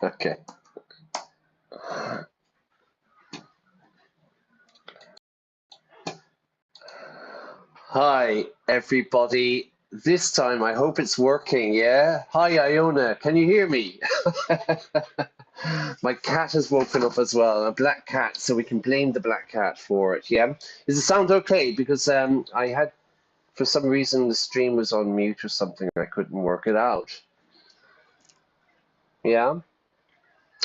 Okay. Hi, everybody. This time I hope it's working, yeah? Hi, Iona. Can you hear me? My cat has woken up as well, a black cat, so we can blame the black cat for it, yeah? Does it sound okay? Because I had, for some reason, the stream was on mute or something. I couldn't work it out. Yeah?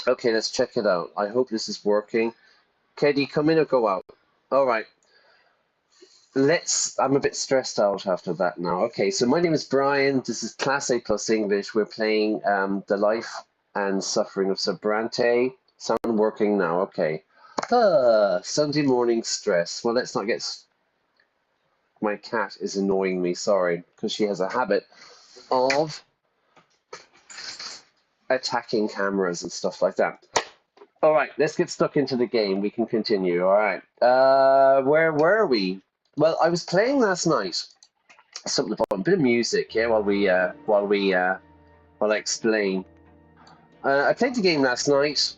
Okay, let's check it out. I hope this is working. Katie, come in or go out? All right. I'm a bit stressed out after that now. Okay, so my name is Brian. This is Class A Plus English. We're playing The Life and Suffering of Sir Brante. Sound working now? Okay. Sunday morning stress. Well, let's not get. My cat is annoying me, sorry, because she has a habit of attacking cameras and stuff like that. All right, let's get stuck into the game. We can continue. All right. Where were we? Well, I was playing last night something about a bit of music, yeah, while I explain. I played the game last night,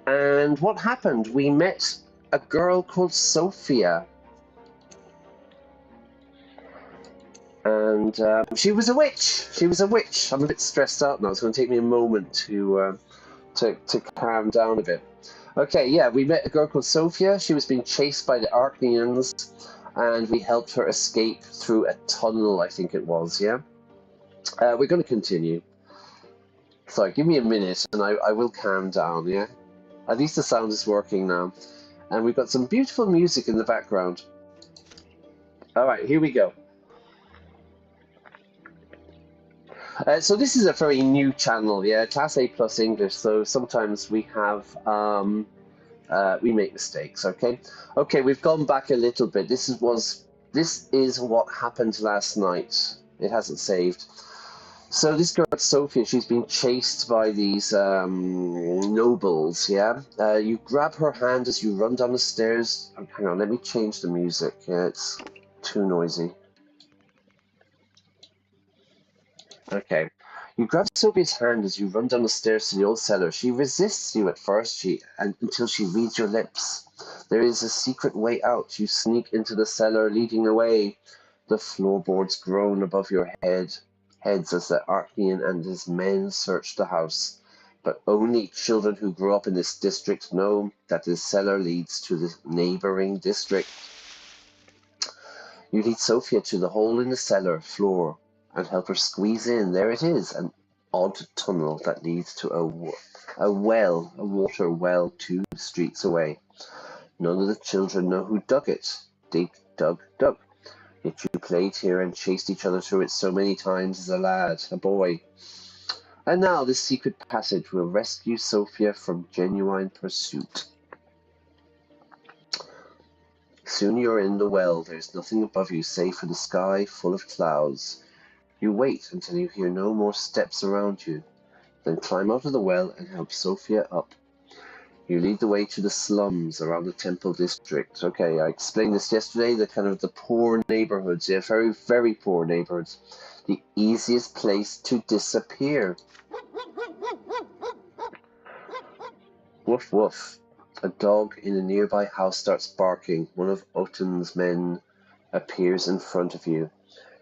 and what happened? We met a girl called Sophia, and she was a witch. She was a witch. I'm a bit stressed out now. It's going to take me a moment to calm down a bit. Okay, yeah, we met a girl called Sophia. She was being chased by the Archneans, and we helped her escape through a tunnel, I think it was, yeah? We're going to continue. Sorry, give me a minute, and I will calm down, yeah? At least the sound is working now. And we've got some beautiful music in the background. All right, here we go. So this is a very new channel, yeah? Class A Plus English, so sometimes we have... we make mistakes, okay? Okay, we've gone back a little bit. This is what happened last night. It hasn't saved. So this girl, Sophia, she's been chased by these nobles, yeah? You grab her hand as you run down the stairs. Oh, hang on, let me change the music. Yeah, it's too noisy. Okay. You grab Sylvia's hand as you run down the stairs to the old cellar. She resists you at first, until she reads your lips. There is a secret way out. You sneak into the cellar, leading away. The floorboards groan above your heads as the Archnean and his men search the house. But only children who grow up in this district know that this cellar leads to the neighboring district. You lead Sophia to the hole in the cellar floor and help her squeeze in. There it is, an odd tunnel that leads to a water well 2 streets away. None of the children know who dug it. Dig, dug, dug. Yet you played here and chased each other through it so many times as a boy. And now this secret passage will rescue Sophia from genuine pursuit. Soon you're in the well. There's nothing above you save for the sky full of clouds. You wait until you hear no more steps around you, then climb out of the well and help Sophia up. You lead the way to the slums around the Temple District. Okay, I explained this yesterday, the poor neighborhoods, yeah, very, very poor neighborhoods. The easiest place to disappear. Woof woof. A dog in a nearby house starts barking. One of Otun's men appears in front of you.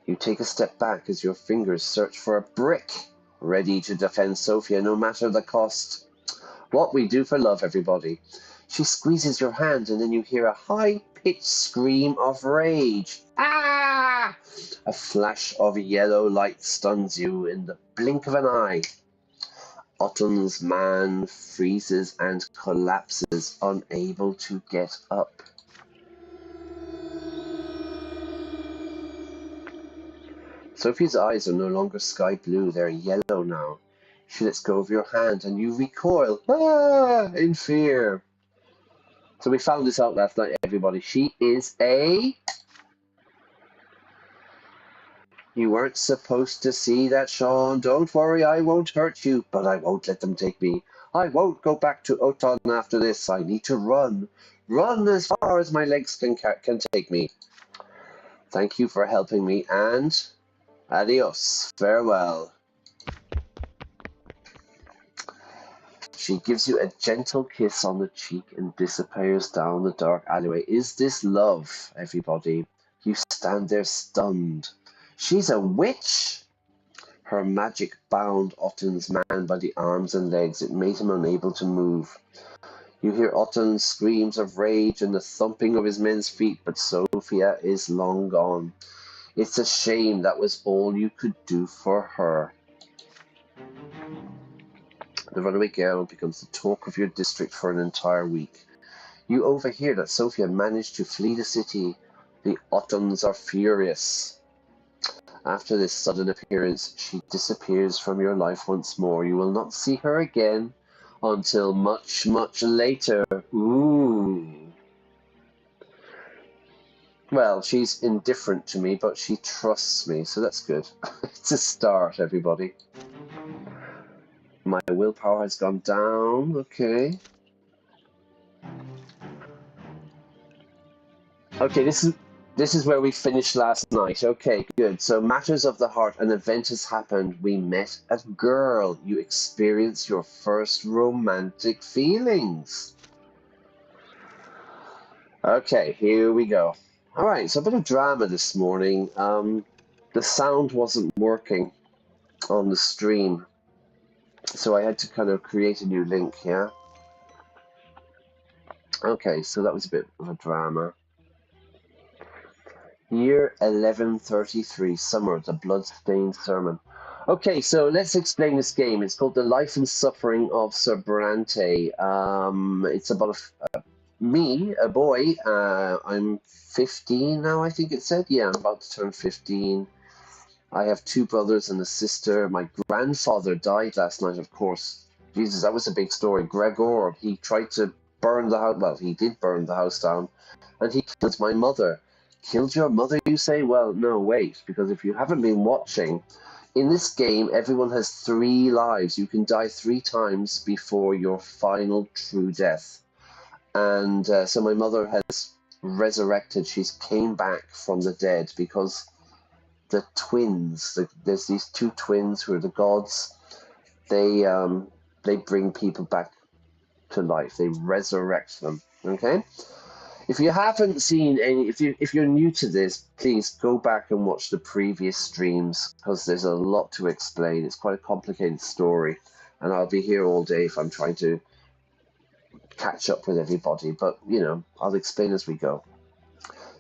You take a step back as your fingers search for a brick, ready to defend Sophia no matter the cost. What we do for love, everybody. She squeezes your hand and then you hear a high-pitched scream of rage. Ah! A flash of yellow light stuns you in the blink of an eye. Otton's man freezes and collapses, unable to get up. Sophie's eyes are no longer sky blue, they're yellow now. She lets go of your hand and you recoil, in fear. So we found this out last night, everybody. She is a... You weren't supposed to see that, Sean. Don't worry, I won't hurt you, but I won't let them take me. I won't go back to Oton after this. I need to run. Run as far as my legs can take me. Thank you for helping me, and adios. Farewell. She gives you a gentle kiss on the cheek and disappears down the dark alleyway. Is this love, everybody? You stand there stunned. She's a witch! Her magic bound Otton's man by the arms and legs. It made him unable to move. You hear Otton's screams of rage and the thumping of his men's feet, but Sophia is long gone. It's a shame that was all you could do for her. The runaway girl becomes the talk of your district for an entire week. You overhear that Sophia managed to flee the city. The Ottons are furious. After this sudden appearance, she disappears from your life once more. You will not see her again until much, much later. Ooh. Well, she's indifferent to me, but she trusts me, so that's good. It's a start, everybody. My willpower has gone down. Okay. Okay, this is where we finished last night. Okay, good. So, matters of the heart, an event has happened. We met a girl. You experienced your first romantic feelings. Okay, here we go. All right, so a bit of drama this morning. The sound wasn't working on the stream, so I had to kind of create a new link, yeah? Okay, so that was a bit of a drama. Year 1133, summer, the blood-stained sermon. Okay, so let's explain this game. It's called The Life and Suffering of Sir Brante. It's about me, a boy. I'm 15 now, I think it said. Yeah, I'm about to turn 15. I have 2 brothers and a sister. My grandfather died last night, of course. Jesus, that was a big story. Gregor, he tried to burn the house. Well, he did burn the house down. And he killed my mother. Killed your mother, you say? Well, no, wait. Because if you haven't been watching, in this game, everyone has 3 lives. You can die 3 times before your final true death. And so my mother has resurrected. She's came back from the dead because the twins, there's these 2 twins who are the gods. They bring people back to life. They resurrect them. Okay. If you haven't seen any, if you're new to this, please go back and watch the previous streams because there's a lot to explain. It's quite a complicated story, and I'll be here all day if I'm trying to catch up with everybody. But you know, I'll explain as we go.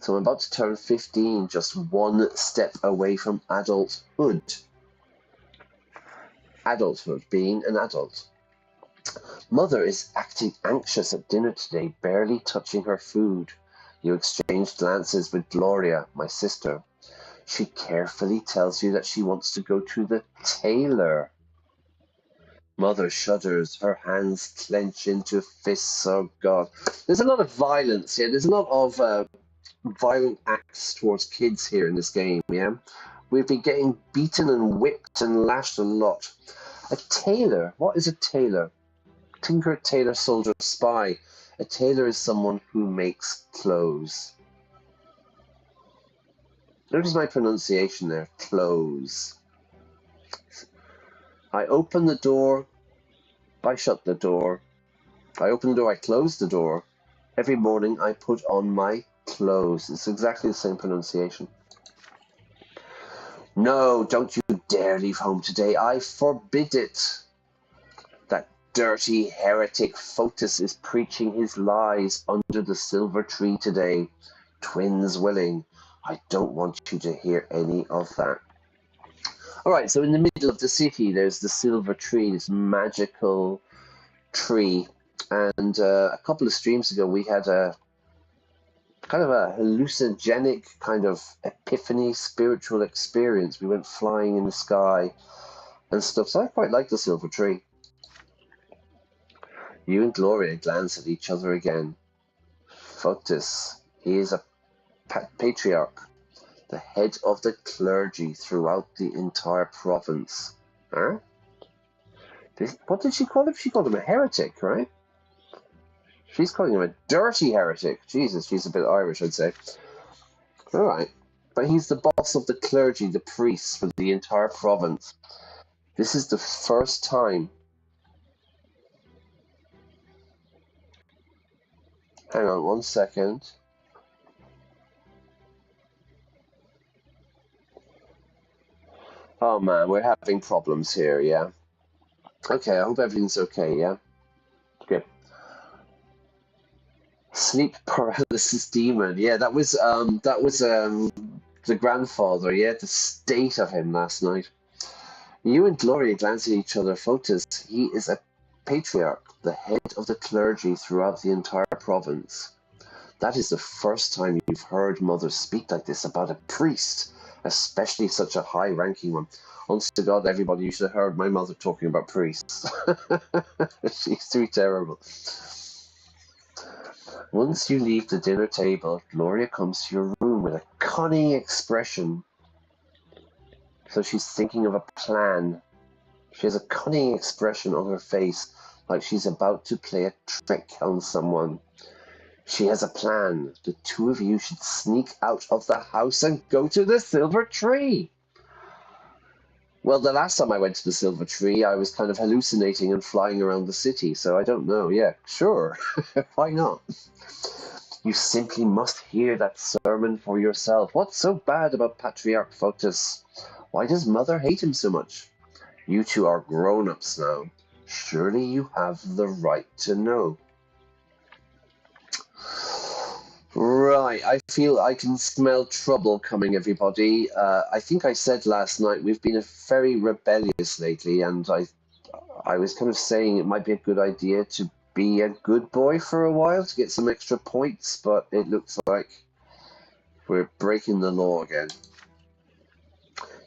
So I'm about to turn 15, just 1 step away from adulthood. Adulthood, being an adult. Mother is acting anxious at dinner today, barely touching her food. You exchange glances with Gloria, my sister. She carefully tells you that she wants to go to the tailor. Mother shudders, her hands clench into fists. Oh God. There's a lot of violence here. There's a lot of violent acts towards kids here in this game, yeah? We've been getting beaten and whipped and lashed a lot. A tailor? What is a tailor? Tinker, tailor, soldier, spy. A tailor is someone who makes clothes. Notice my pronunciation there, clothes. I open the door, I shut the door. I open the door, I close the door. Every morning I put on my clothes. It's exactly the same pronunciation. No, don't you dare leave home today. I forbid it. That dirty heretic Photis is preaching his lies under the silver tree today. Twins willing. I don't want you to hear any of that. All right, so in the middle of the city, there's the silver tree, this magical tree. And a couple of streams ago, we had a kind of a hallucinogenic kind of epiphany spiritual experience. We went flying in the sky and stuff. So I quite like the silver tree. You and Gloria glance at each other again. Photis, he is a patriarch, the head of the clergy throughout the entire province. Huh? What did she call him? She called him a heretic, right? She's calling him a dirty heretic. Jesus, she's a bit Irish, I'd say. All right. But he's the boss of the clergy, the priests for the entire province. This is the first time Hang on 1 second. Oh man, we're having problems here, yeah. Okay, I hope everything's okay, yeah? Okay. Sleep paralysis demon. Yeah, that was the grandfather, yeah, the state of him last night. You and Gloria glance at each other. Photos. He is a patriarch, the head of the clergy throughout the entire province. That is the first time you've heard Mother speak like this about a priest, especially such a high-ranking one. Honest to God, everybody, you should have heard my mother talking about priests. She's too terrible. Once you leave the dinner table, Gloria comes to your room with a cunning expression. So she's thinking of a plan. She has a cunning expression on her face, like she's about to play a trick on someone. She has a plan. The two of you should sneak out of the house and go to the silver tree. Well, the last time I went to the silver tree, I was kind of hallucinating and flying around the city, so I don't know. Yeah, sure. Why not? You simply must hear that sermon for yourself. What's so bad about Patriarch Photus? Why does Mother hate him so much? You two are grown-ups now. Surely you have the right to know. Right, I feel I can smell trouble coming, everybody. I think I said last night we've been very rebellious lately, and I was kind of saying it might be a good idea to be a good boy for a while to get some extra points, but it looks like we're breaking the law again.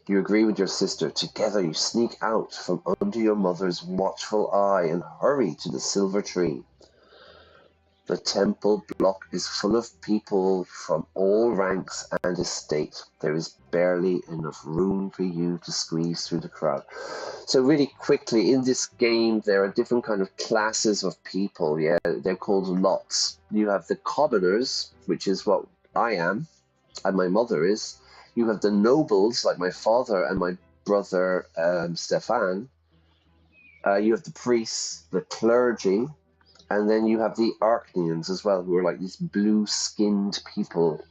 You agree with your sister. Together you sneak out from under your mother's watchful eye and hurry to the silver tree. The temple block is full of people from all ranks and estate. There is barely enough room for you to squeeze through the crowd. So really quickly, in this game, there are different kind of classes of people. Yeah, they're called lots. You have the commoners, which is what I am, and my mother is. You have the nobles, like my father and my brother Stefan. You have the priests, the clergy, and then you have the Archneans as well, who are like these blue-skinned people.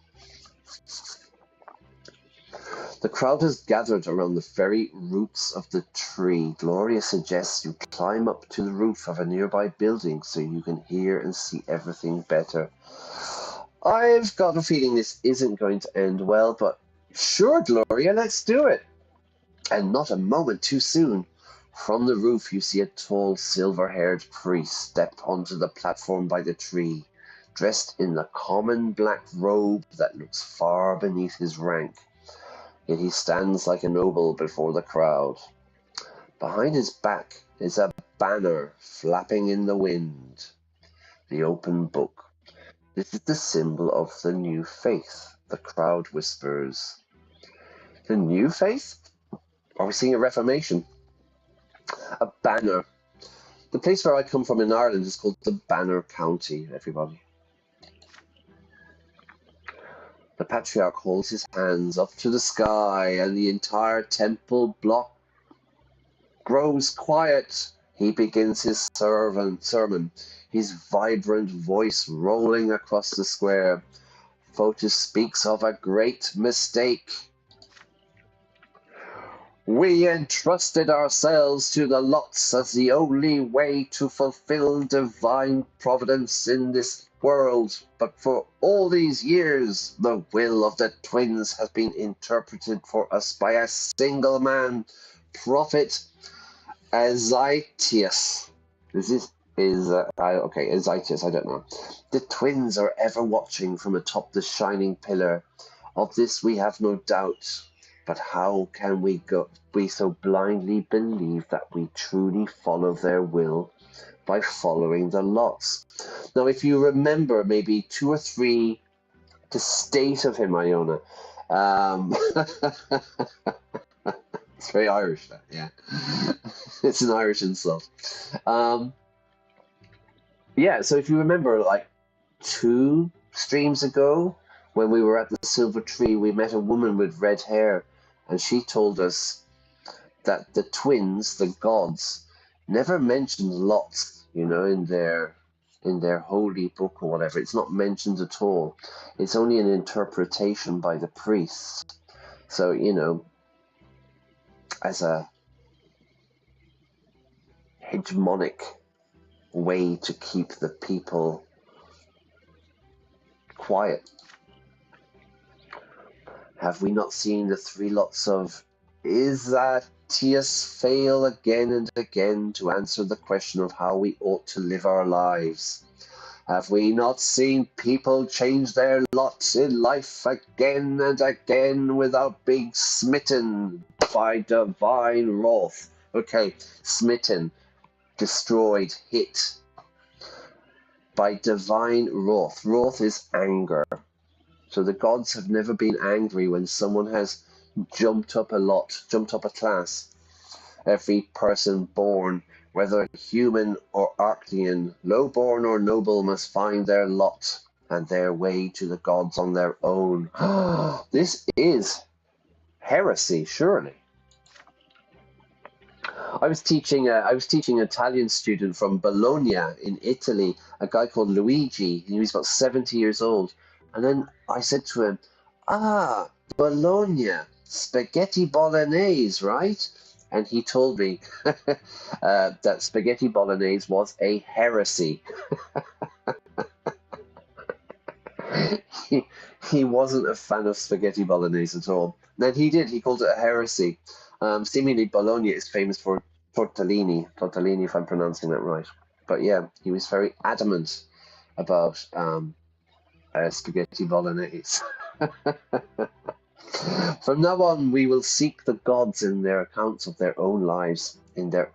The crowd has gathered around the very roots of the tree. Gloria suggests you climb up to the roof of a nearby building so you can hear and see everything better. I've got a feeling this isn't going to end well, but sure, Gloria, let's do it. And not a moment too soon. From the roof, you see a tall, silver-haired priest step onto the platform by the tree, dressed in the common black robe that looks far beneath his rank. Yet he stands like a noble before the crowd. Behind his back is a banner flapping in the wind. The open book. This is the symbol of the new faith, the crowd whispers. The new faith? Are we seeing a reformation? A banner. The place where I come from in Ireland is called the Banner County, everybody. The patriarch holds his hands up to the sky, and the entire temple block grows quiet. He begins his sermon, his vibrant voice rolling across the square. Photus speaks of a great mistake. We entrusted ourselves to the lots as the only way to fulfill divine providence in this world, but for all these years, the will of the twins has been interpreted for us by a single man, Prophet Azitius. Azitius, I don't know. The twins are ever watching from atop the shining pillar. Of this we have no doubt. But how can we so blindly believe that we truly follow their will by following the lots? Now, if you remember maybe 2 or 3, the state of him, Iona. It's very Irish, that, yeah. It's an Irish insult. Yeah, so if you remember, like 2 streams ago, when we were at the Silver Tree, we met a woman with red hair, and she told us that the twins, the gods, never mentioned lots, in their in their holy book or whatever. It's not mentioned at all. It's only an interpretation by the priests. So, you know, as a hegemonic way to keep the people quiet. Have we not seen the three lots of Isatius fail again and again to answer the question of how we ought to live our lives? Have we not seen people change their lots in life again and again without being smitten by divine wrath? Okay, smitten, destroyed, hit by divine wrath. Wrath is anger. So the gods have never been angry when someone has jumped up a class. Every person born, whether human or Arctean, low-born or noble, must find their lot and their way to the gods on their own. This is heresy, surely. I was teaching an Italian student from Bologna in Italy, a guy called Luigi. He was about 70 years old. And then I said to him, Bologna, spaghetti bolognese, right? And he told me that spaghetti bolognese was a heresy. he wasn't a fan of spaghetti bolognese at all. Then he called it a heresy. Seemingly Bologna is famous for tortellini, if I'm pronouncing that right. But yeah, he was very adamant about spaghetti bolognese. From now on, we will seek the gods in their accounts of their own lives, in their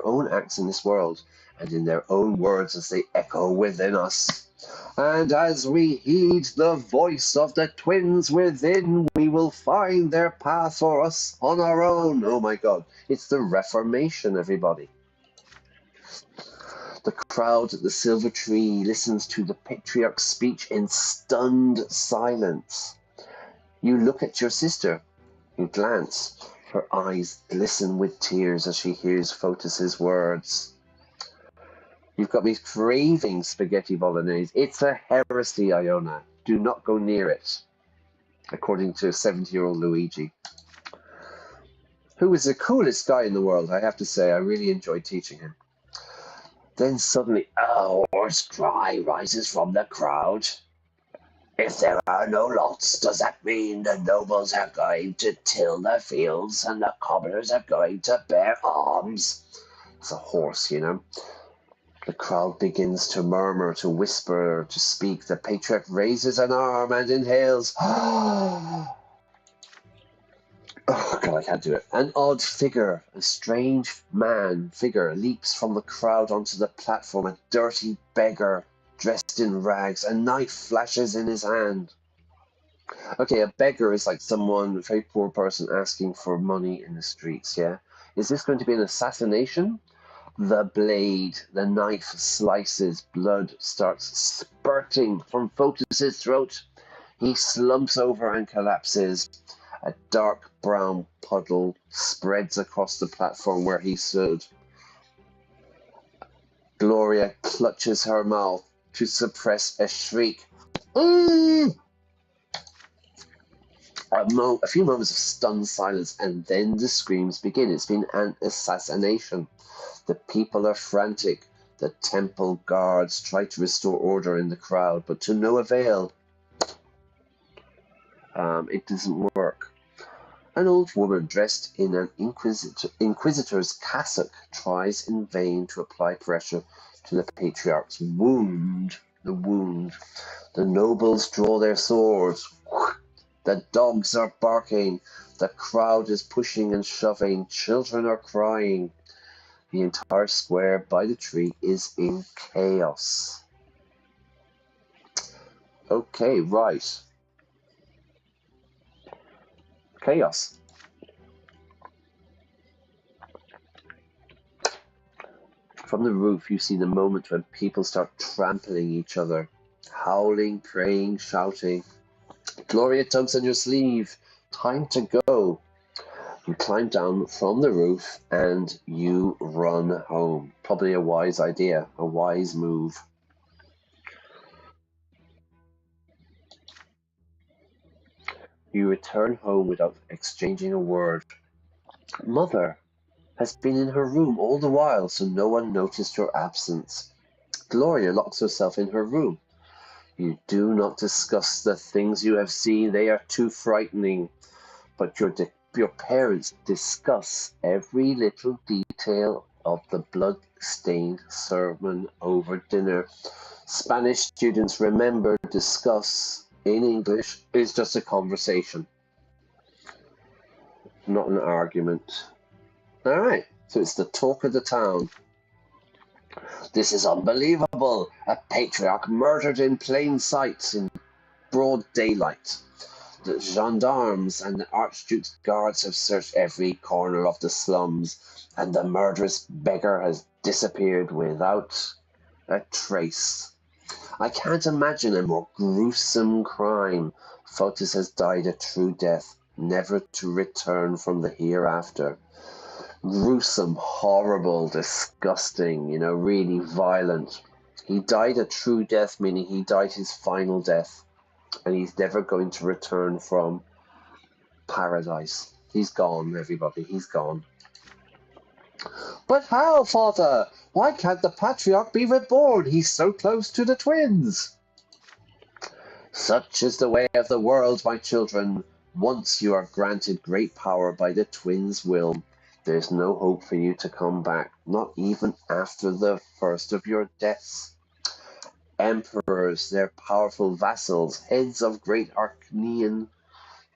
own acts in this world, and in their own words as they echo within us. And as we heed the voice of the twins within, we will find their path for us on our own. Oh my God, it's the Reformation, everybody. The crowd at the Silver Tree listens to the patriarch's speech in stunned silence. You look at your sister. You glance. Her eyes glisten with tears as she hears Photis's words. You've got me craving spaghetti bolognese. It's a heresy, Iona. Do not go near it, according to 70-year-old Luigi, who is the coolest guy in the world, I have to say. I really enjoyed teaching him. Then suddenly a hoarse cry rises from the crowd. If there are no lots, does that mean the nobles are going to till the fields and the cobblers are going to bear arms? It's a horse, you know. The crowd begins to murmur, to whisper, to speak. The patriarch raises an arm and inhales. Oh, God, I can't do it. An odd figure, a strange figure, leaps from the crowd onto the platform, a dirty beggar dressed in rags. A knife flashes in his hand. Okay, a beggar is like someone, a very poor person, asking for money in the streets, yeah? Is this going to be an assassination? The blade, the knife slices, blood starts spurting from Photis's throat. He slumps over and collapses. A dark brown puddle spreads across the platform where he stood. Gloria clutches her mouth to suppress a shriek. A few moments of stunned silence, and then the screams begin. It's been an assassination. The people are frantic. The temple guards try to restore order in the crowd, but to no avail. It doesn't work. An old woman dressed in an inquisitor's cassock tries in vain to apply pressure to the patriarch's wound. The nobles draw their swords. The dogs are barking. The crowd is pushing and shoving. Children are crying. The entire square by the tree is in chaos. Okay, right. Chaos. From the roof, you see the moment when people start trampling each other, howling, praying, shouting. Gloria tugs on your sleeve. Time to go. You climb down from the roof and you run home. Probably a wise idea, a wise move. You return home without exchanging a word. Mother has been in her room all the while, so no one noticed your absence. Gloria locks herself in her room. You do not discuss the things you have seen, they are too frightening. But your parents discuss every little detail of the blood-stained sermon over dinner. Spanish students remember discuss in English is just a conversation, not an argument. All right, so it's the talk of the town. This is unbelievable. A patriarch murdered in plain sight in broad daylight. The gendarmes and the Archduke's guards have searched every corner of the slums, and the murderous beggar has disappeared without a trace. I can't imagine a more gruesome crime. Fotis has died a true death, never to return from the hereafter. Gruesome, horrible, disgusting, really violent. He died a true death, meaning he died his final death, and he's never going to return from paradise. He's gone, everybody, he's gone. But how, Father? Why can't the patriarch be reborn? He's so close to the twins. Such is the way of the world, my children. Once you are granted great power by the twins' will, there's no hope for you to come back, not even after the first of your deaths. Emperors, their powerful vassals, heads of great Archenian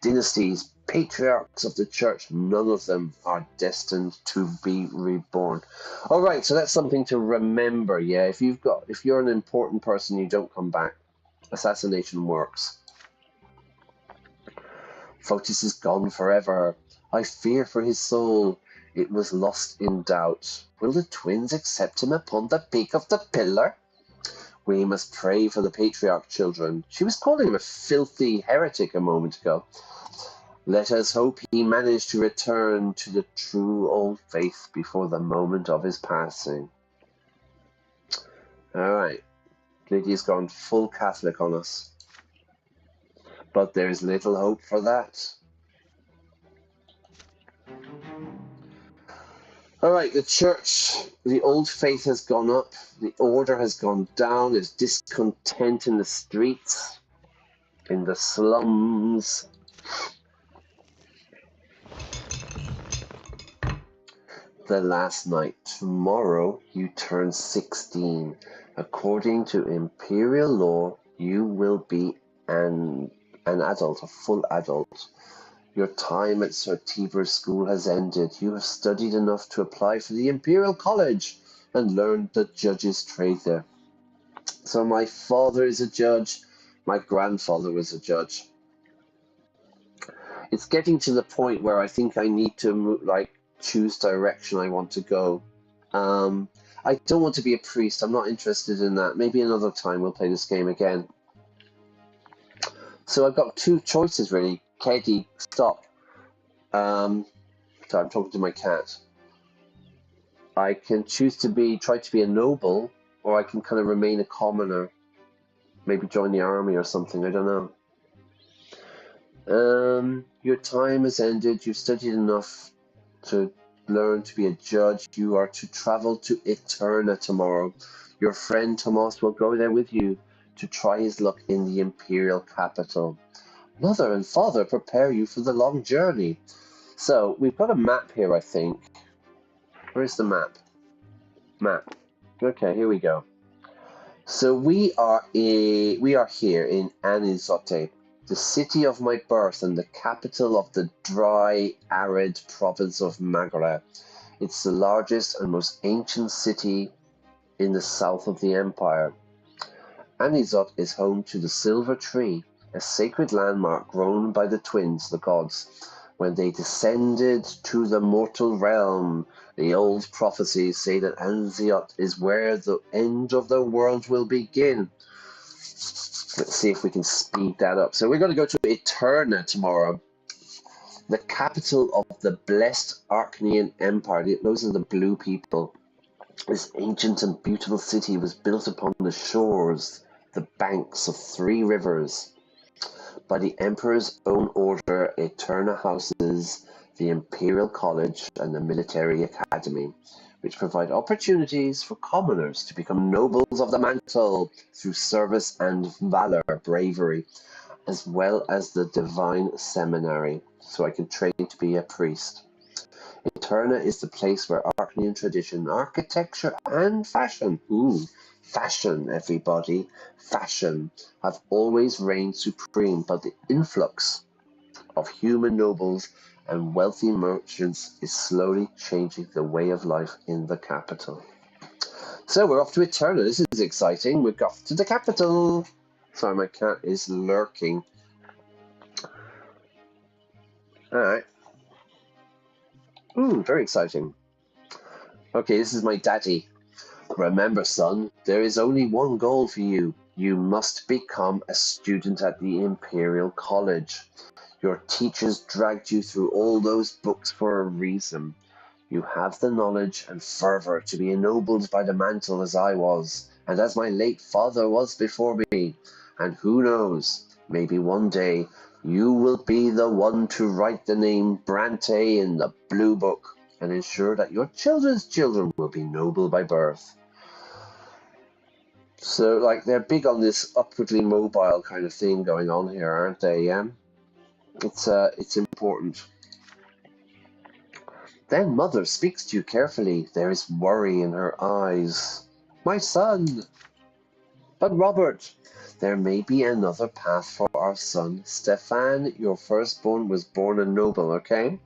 dynasties, patriarchs of the church, none of them are destined to be reborn. All right, so that's something to remember. Yeah, if you're an important person, you don't come back. Assassination works. Fotis is gone forever. I fear for his soul. It was lost in doubt. Will the twins accept him upon the peak of the pillar? We must pray for the patriarch, children. She was calling him a filthy heretic a moment ago. Let us hope he managed to return to the true old faith before the moment of his passing. All right. Lydia's gone full Catholic on us. But there's little hope for that. All right, the church, the old faith has gone up, the order has gone down, there's discontent in the streets, in the slums. The last night, tomorrow you turn 16. According to imperial law, you will be an adult, a full adult. Your time at Sir Tiber's school has ended. You have studied enough to apply for the Imperial College and learn the judge's trade there. So my father is a judge. My grandfather was a judge. It's getting to the point where I think I need to choose direction I want to go. I don't want to be a priest. I'm not interested in that. Maybe another time we'll play this game again. So I've got two choices really. Katie, stop. Sorry, I'm talking to my cat. I can choose to try to be a noble, or I can kind of remain a commoner. Maybe join the army or something, I don't know. Your time has ended. You've studied enough to learn to be a judge. You are to travel to Eterna tomorrow. Your friend Tomas will go there with you to try his luck in the imperial capital. Mother and father prepare you for the long journey. So we've got a map here, I think. Where's the map? Map. Okay, here we go. So we are here in Anizote, the city of my birth and the capital of the dry, arid province of Magara. It's the largest and most ancient city in the south of the empire. Anizot is home to the Silver Tree, a sacred landmark grown by the twins, the gods, when they descended to the mortal realm. The old prophecies say that Anziot is where the end of the world will begin. Let's see if we can speed that up. So we're going to go to Eterna tomorrow. The capital of the blessed Archnean Empire, those are the blue people. This ancient and beautiful city was built upon the shores, the banks of 3 rivers. By the Emperor's own order, Eterna houses the Imperial College and the Military Academy, which provide opportunities for commoners to become nobles of the mantle through service and valor, bravery, as well as the Divine Seminary, so I can train to be a priest. Eterna is the place where Archnean tradition, architecture, and fashion, fashion, everybody, fashion, have always reigned supreme, but the influx of human nobles and wealthy merchants is slowly changing the way of life in the capital. So we're off to Eterna. This is exciting. We've got to the capital. Sorry, my cat is lurking. Alright. Very exciting. Okay, this is my daddy. Remember, son, there is only one goal for you. You must become a student at the Imperial College. Your teachers dragged you through all those books for a reason. You have the knowledge and fervour to be ennobled by the mantle as I was, and as my late father was before me. And who knows, maybe one day you will be the one to write the name Brante in the Blue Book and ensure that your children's children will be noble by birth. So, like, they're big on this upwardly mobile kind of thing going on here, aren't they? Yeah, it's important. Then Mother speaks to you carefully. There is worry in her eyes. My son! But Robert, there may be another path for our son. Stefan, your firstborn, was born a noble, okay?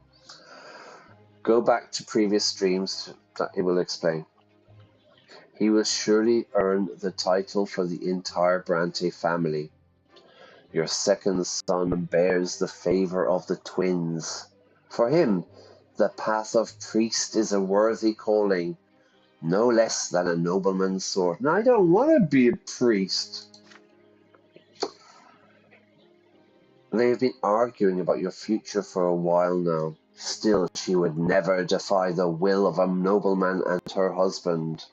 Go back to previous streams, that it will explain. He will surely earn the title for the entire Brante family. Your second son bears the favour of the twins. For him, the path of priest is a worthy calling, no less than a nobleman's sword. Now, I don't want to be a priest. They have been arguing about your future for a while now. Still, she would never defy the will of a nobleman and her husband.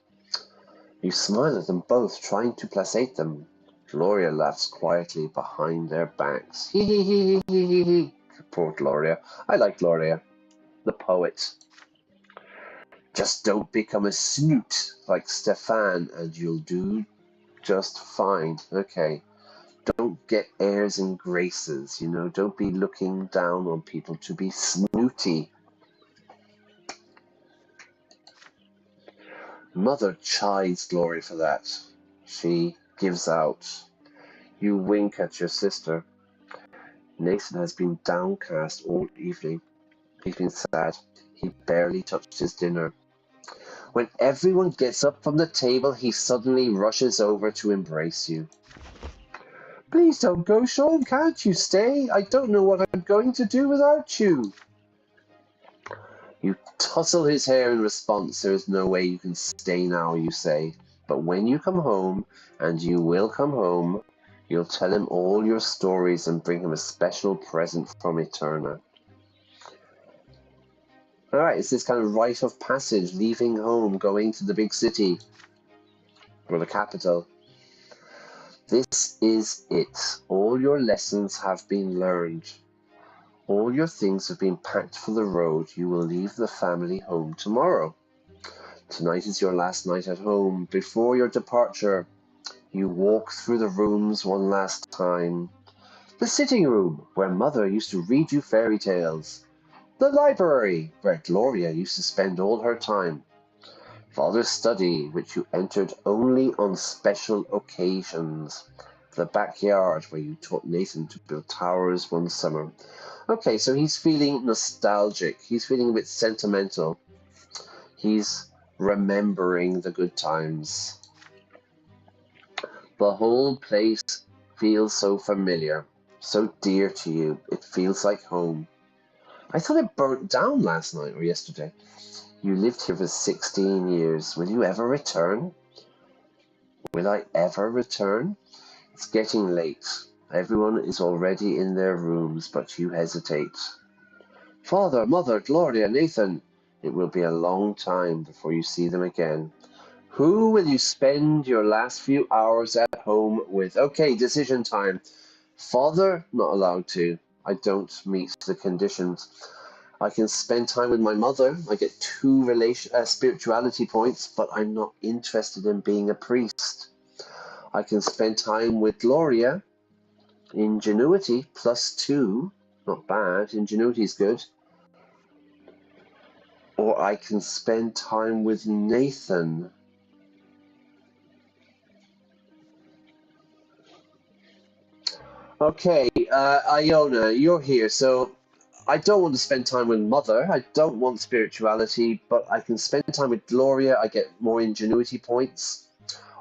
You smile at them both, trying to placate them. Gloria laughs quietly behind their backs. Hee hee hee hee hee hee. Poor Gloria. I like Gloria, the poet. Just don't become a snoot like Stefan and you'll do just fine. Okay. Don't get airs and graces, you know. Don't be looking down on people to be snooty. Mother chides Gloria for that. She gives out. You wink at your sister. Nathan has been downcast all evening. He's been sad. He barely touched his dinner. When everyone gets up from the table, he suddenly rushes over to embrace you. Please don't go, Sean. Can't you stay? I don't know what I'm going to do without you. You tussle his hair in response. There is no way you can stay now, you say. But when you come home, and you will come home, you'll tell him all your stories and bring him a special present from Eterna. Alright, it's this kind of rite of passage, leaving home, going to the big city, or the capital. This is it. All your lessons have been learned. All your things have been packed for the road. You will leave the family home tomorrow. Tonight is your last night at home. Before your departure, you walk through the rooms one last time. The sitting room, where Mother used to read you fairy tales. The library, where Gloria used to spend all her time. Father's study, which you entered only on special occasions. The backyard, where you taught Nathan to build towers one summer. Okay, so he's feeling nostalgic. He's feeling a bit sentimental. He's remembering the good times. The whole place feels so familiar, so dear to you. It feels like home. I thought it burnt down last night or yesterday. You lived here for 16 years. Will you ever return? Will I ever return? It's getting late. Everyone is already in their rooms, but you hesitate. Father, Mother, Gloria, Nathan. It will be a long time before you see them again. Who will you spend your last few hours at home with? Okay, decision time. Father, not allowed to. I don't meet the conditions. I can spend time with my mother. I get 2 spirituality points, but I'm not interested in being a priest. I can spend time with Gloria. Ingenuity, +2. Not bad. Ingenuity is good. Or I can spend time with Nathan. Okay, Iona, you're here. So I don't want to spend time with Mother. I don't want spirituality, but I can spend time with Gloria. I get more ingenuity points.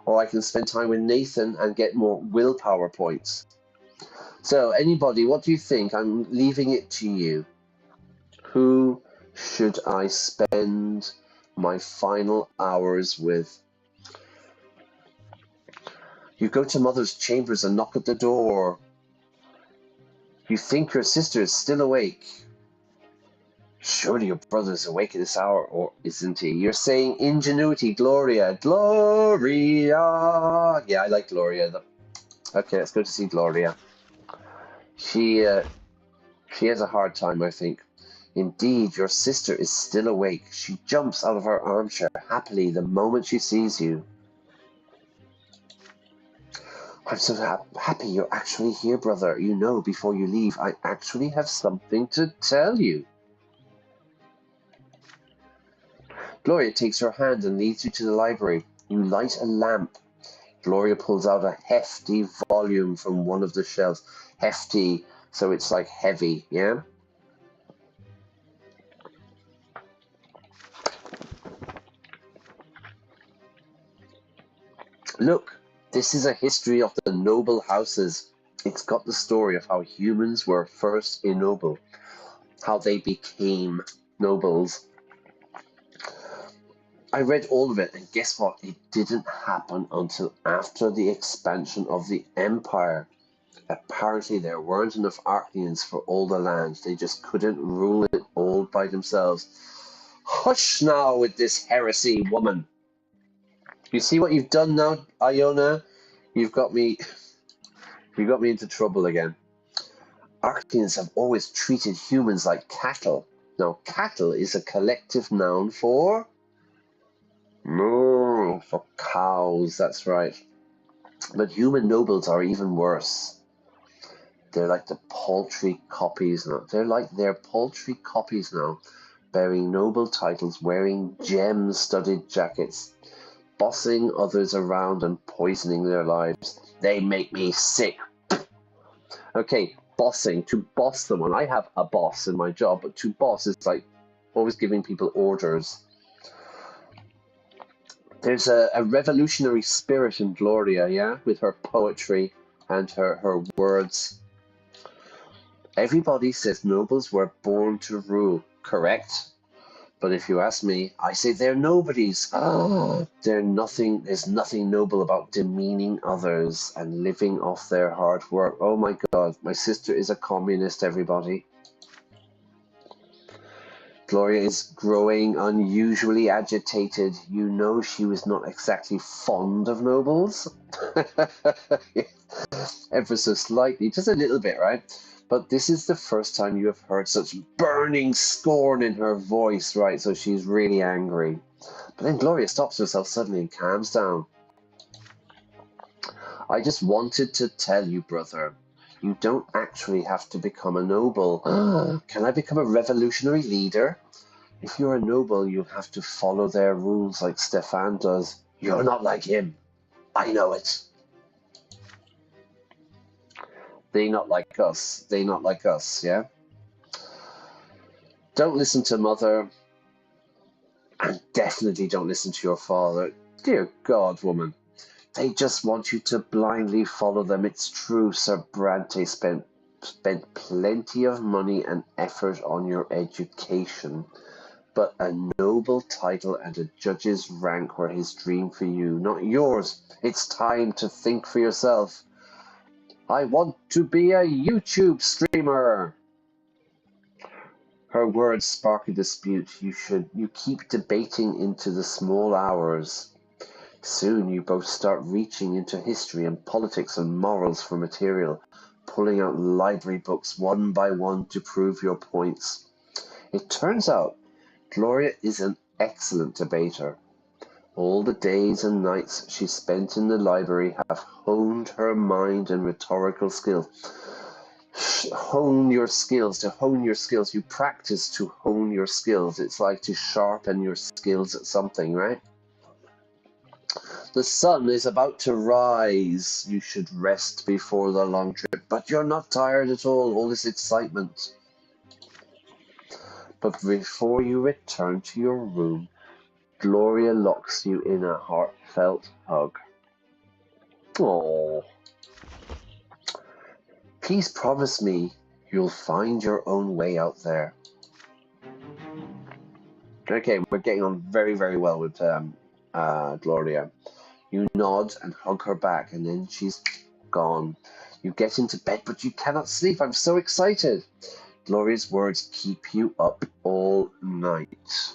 Or I can spend time with Nathan and get more willpower points. So, anybody, what do you think? I'm leaving it to you. Who should I spend my final hours with? You go to Mother's chambers and knock at the door. You think your sister is still awake. Surely your brother is awake at this hour, or isn't he? You're saying ingenuity, Gloria. Gloria! Yeah, I like Gloria. Okay, let's go to see Gloria. She has a hard time, I think. Indeed, your sister is still awake. She jumps out of her armchair happily the moment she sees you. I'm so happy you're actually here, brother. You know, before you leave, I actually have something to tell you. Gloria takes her hand and leads you to the library. You light a lamp. Gloria pulls out a hefty volume from one of the shelves. Hefty, so it's like heavy, yeah? Look, this is a history of the noble houses. It's got the story of how humans were first ennobled, how they became nobles. I read all of it, and guess what? It didn't happen until after the expansion of the empire. Apparently, there weren't enough Archenians for all the land. They just couldn't rule it all by themselves. Hush now with this heresy, woman. You see what you've done now, Iona? You've got me into trouble again. Archenians have always treated humans like cattle. Now, cattle is a collective noun for cows, that's right. But human nobles are even worse. They're like the paltry copies now. They're paltry copies now, bearing noble titles, wearing gem-studded jackets, bossing others around and poisoning their lives. They make me sick. Okay, bossing, to boss someone. I have a boss in my job, but to boss is like always giving people orders. There's a revolutionary spirit in Gloria, yeah, with her poetry and her words. Everybody says nobles were born to rule, correct? But if you ask me, I say they're nobodies. There's nothing noble about demeaning others and living off their hard work. Oh my God, my sister is a communist, everybody. Gloria is growing unusually agitated. You know she was not exactly fond of nobles. Ever so slightly, just a little bit, right? But this is the first time you have heard such burning scorn in her voice, right? So she's really angry. But then Gloria stops herself suddenly and calms down. I just wanted to tell you, brother, you don't actually have to become a noble. Can I become a revolutionary leader? If you're a noble, you'll have to follow their rules like Stefan does. You're not like him. I know it. They not like us. They not like us, yeah? Don't listen to Mother. And definitely don't listen to your father. Dear God, woman. They just want you to blindly follow them. It's true, Sir Brante spent plenty of money and effort on your education. But a noble title and a judge's rank were his dream for you, not yours. It's time to think for yourself. I want to be a YouTube streamer. Her words spark a dispute. You keep debating into the small hours. Soon you both start reaching into history and politics and morals for material, pulling out library books one by one to prove your points. It turns out Gloria is an excellent debater. All the days and nights she spent in the library have honed her mind and rhetorical skills. Hone your skills. To hone your skills, you practice to hone your skills. It's like to sharpen your skills at something, right? The sun is about to rise. You should rest before the long trip, but you're not tired at all this excitement. But before you return to your room, Gloria locks you in a heartfelt hug. Oh, please promise me you'll find your own way out there. Okay, we're getting on very, very well with Gloria. You nod and hug her back, and then she's gone. You get into bed, but you cannot sleep. I'm so excited. Gloria's words keep you up all night.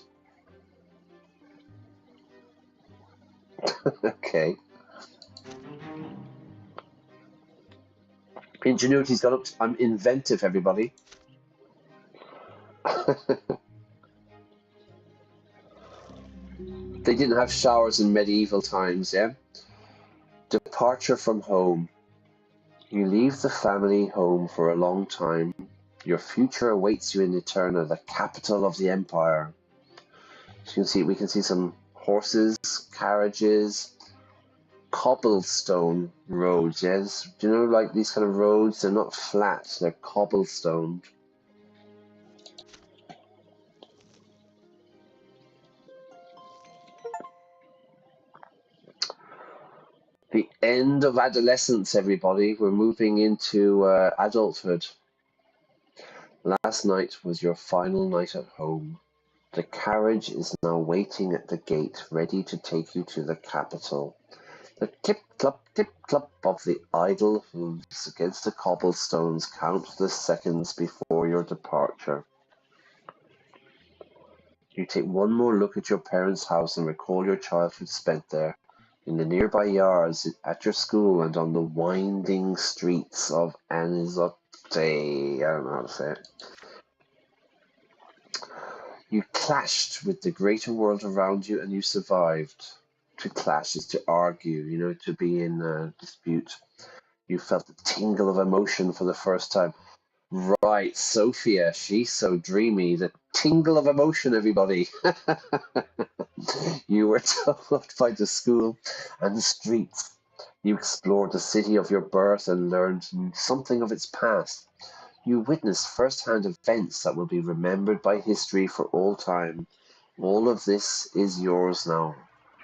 Okay. Ingenuity's gone up. I'm inventive, everybody. They didn't have showers in medieval times, yeah? Departure from home. You leave the family home for a long time. Your future awaits you in Eterna, the capital of the empire. So we can see some horses, carriages, cobblestone roads, yes? Do you know, like these kind of roads, they're not flat, they're cobblestoned. The end of adolescence, everybody. We're moving into adulthood. Last night was your final night at home. The carriage is now waiting at the gate, ready to take you to the capital. The tip-clop of the idle hooves against the cobblestones count the seconds before your departure. You take one more look at your parents' house and recall your childhood spent there, in the nearby yards, at your school, and on the winding streets of Anizote. I don't know how to say it. You clashed with the greater world around you and you survived. To clash is to argue, to be in a dispute. You felt the tingle of emotion for the first time. Right, Sophia, she's so dreamy. The tingle of emotion, everybody. You were told by the school and the streets. You explored the city of your birth and learned something of its past. You witnessed first-hand events that will be remembered by history for all time. All of this is yours now.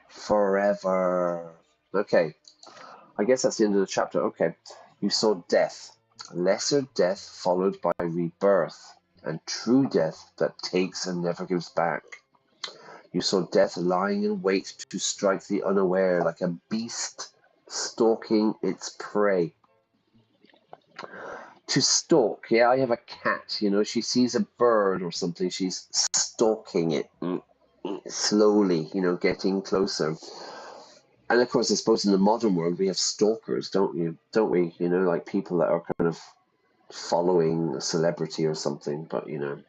Forever. Okay, I guess that's the end of the chapter. Okay, you saw death. Lesser death followed by rebirth, and true death that takes and never gives back. You saw death lying in wait to strike the unaware, like a beast stalking its prey. To stalk, yeah, I have a cat, she sees a bird or something, she's stalking it slowly, getting closer. And of course, I suppose in the modern world we have stalkers, don't we? Like people that are kind of following a celebrity or something. But when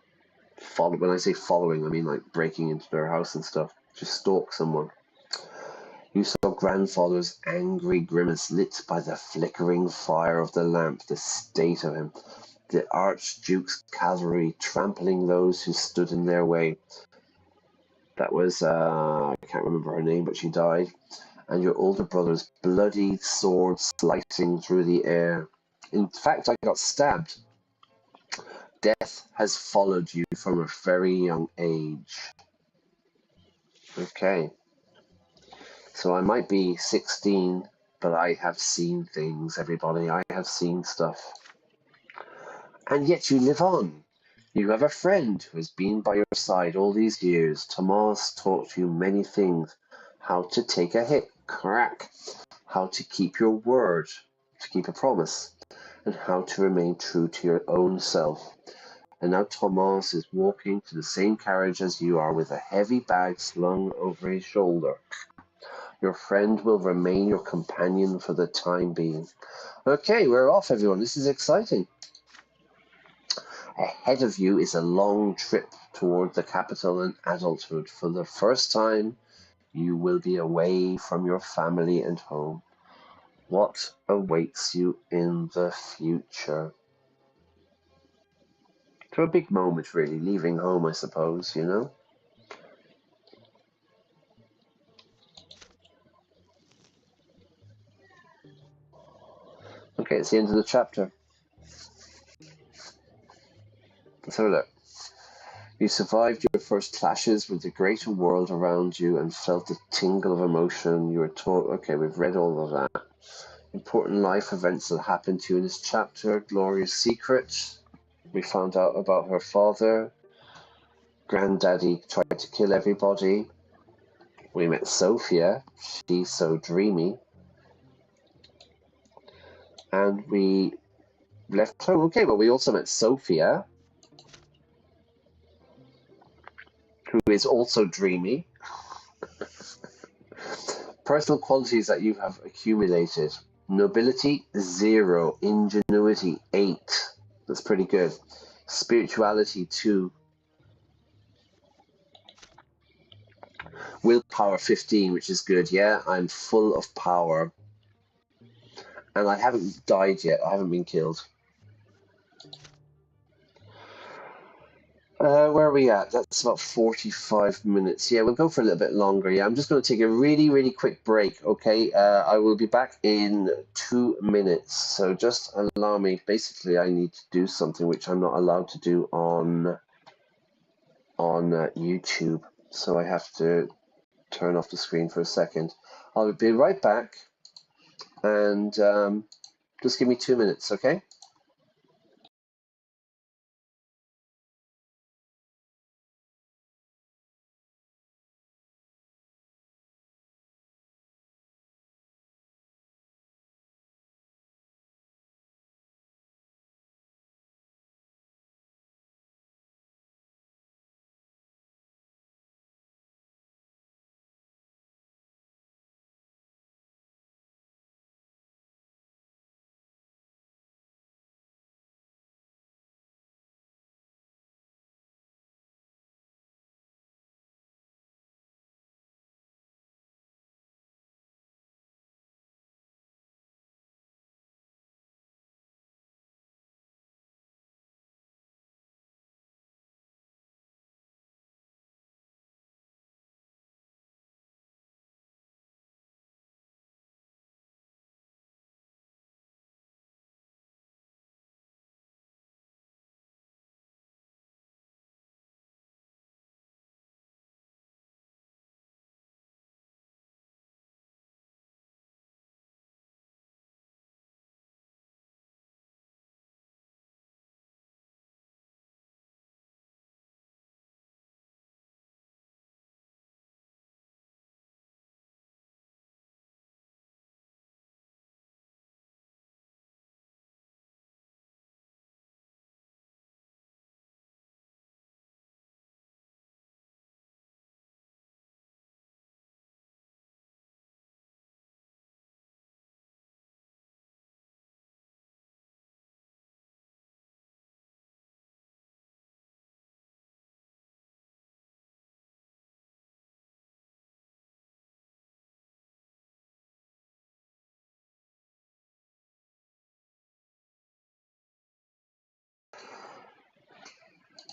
I say following, I mean like breaking into their house and stuff. Just stalk someone. You saw grandfather's angry grimace lit by the flickering fire of the lamp, the state of him. The Archduke's cavalry trampling those who stood in their way. That was, I can't remember her name, but she died. And your older brother's bloody sword slicing through the air. In fact, I got stabbed. Death has followed you from a very young age. Okay. So I might be 16, but I have seen things, everybody. I have seen stuff. And yet you live on. You have a friend who has been by your side all these years. Tomas taught you many things. How to take a hit, crack. How to keep your word, to keep a promise. And how to remain true to your own self. and now Thomas is walking to the same carriage as you are with a heavy bag slung over his shoulder. Your friend will remain your companion for the time being. Okay, we're off, everyone. This is exciting. Ahead of you is a long trip toward the capital and adulthood. For the first time, you will be away from your family and home. What awaits you in the future? To a big moment, really, leaving home, I suppose, you know? Okay, it's the end of the chapter. Let's have a look. You survived your first clashes with the greater world around you and felt a tingle of emotion. You were taught, okay, we've read all of that. Important life events that happened to you in this chapter. Gloria's secret. We found out about her father. Granddaddy tried to kill everybody. We met Sophia. She's so dreamy. And we left home. Okay, well, we also met Sophia, who is also dreamy. Personal qualities that you have accumulated. Nobility, 0. Ingenuity, 8. That's pretty good. Spirituality, 2. Willpower, 15, which is good. Yeah, I'm full of power. And I haven't died yet. I haven't been killed. Where are we at? That's about 45 minutes. Yeah, we'll go for a little bit longer. Yeah, I'm just going to take a really, really quick break, okay? I will be back in 2 minutes. So just allow me. Basically, I need to do something which I'm not allowed to do on YouTube. So I have to turn off the screen for a second. I'll be right back. And just give me 2 minutes, okay?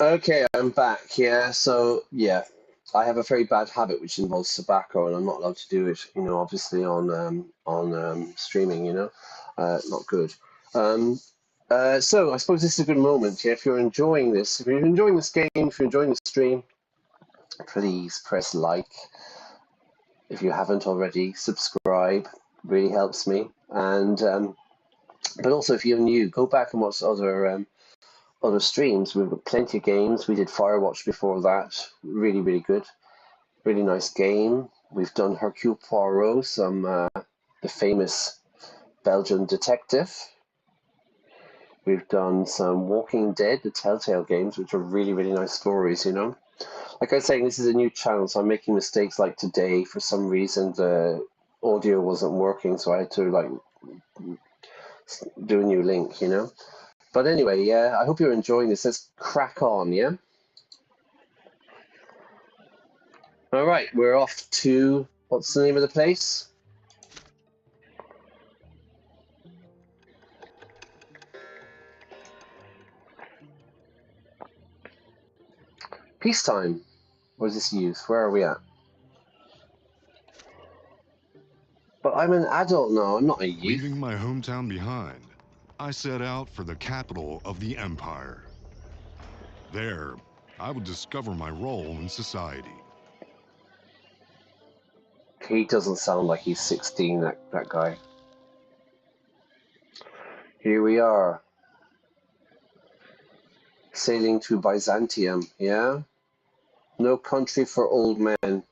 Okay, I'm back. Yeah, so yeah, I have a very bad habit which involves tobacco, and I'm not allowed to do it. You know, obviously on streaming. You know, not good. Um, so I suppose this is a good moment. Yeah, if you're enjoying this, if you're enjoying this game, if you're enjoying the stream, please press like. If you haven't already, subscribe. Really helps me. And but also if you're new, go back and watch other streams. We've got plenty of games. We did Firewatch before that. Really, really good. Really nice game. We've done Hercule Poirot, the famous Belgian detective. We've done some Walking Dead, the Telltale games, which are really, really nice stories, you know. Like I was saying, this is a new channel, so I'm making mistakes like today. For some reason, the audio wasn't working, so I had to like do a new link, you know. But anyway, yeah, I hope you're enjoying this. Let's crack on, yeah? All right, we're off to, what's the name of the place? Peacetime. What is this youth? Where are we at? But I'm an adult now, I'm not a youth. Leaving my hometown behind, I set out for the capital of the empire. There, I would discover my role in society. He doesn't sound like he's 16, that guy. Here we are. Sailing to Byzantium, yeah? No country for old men.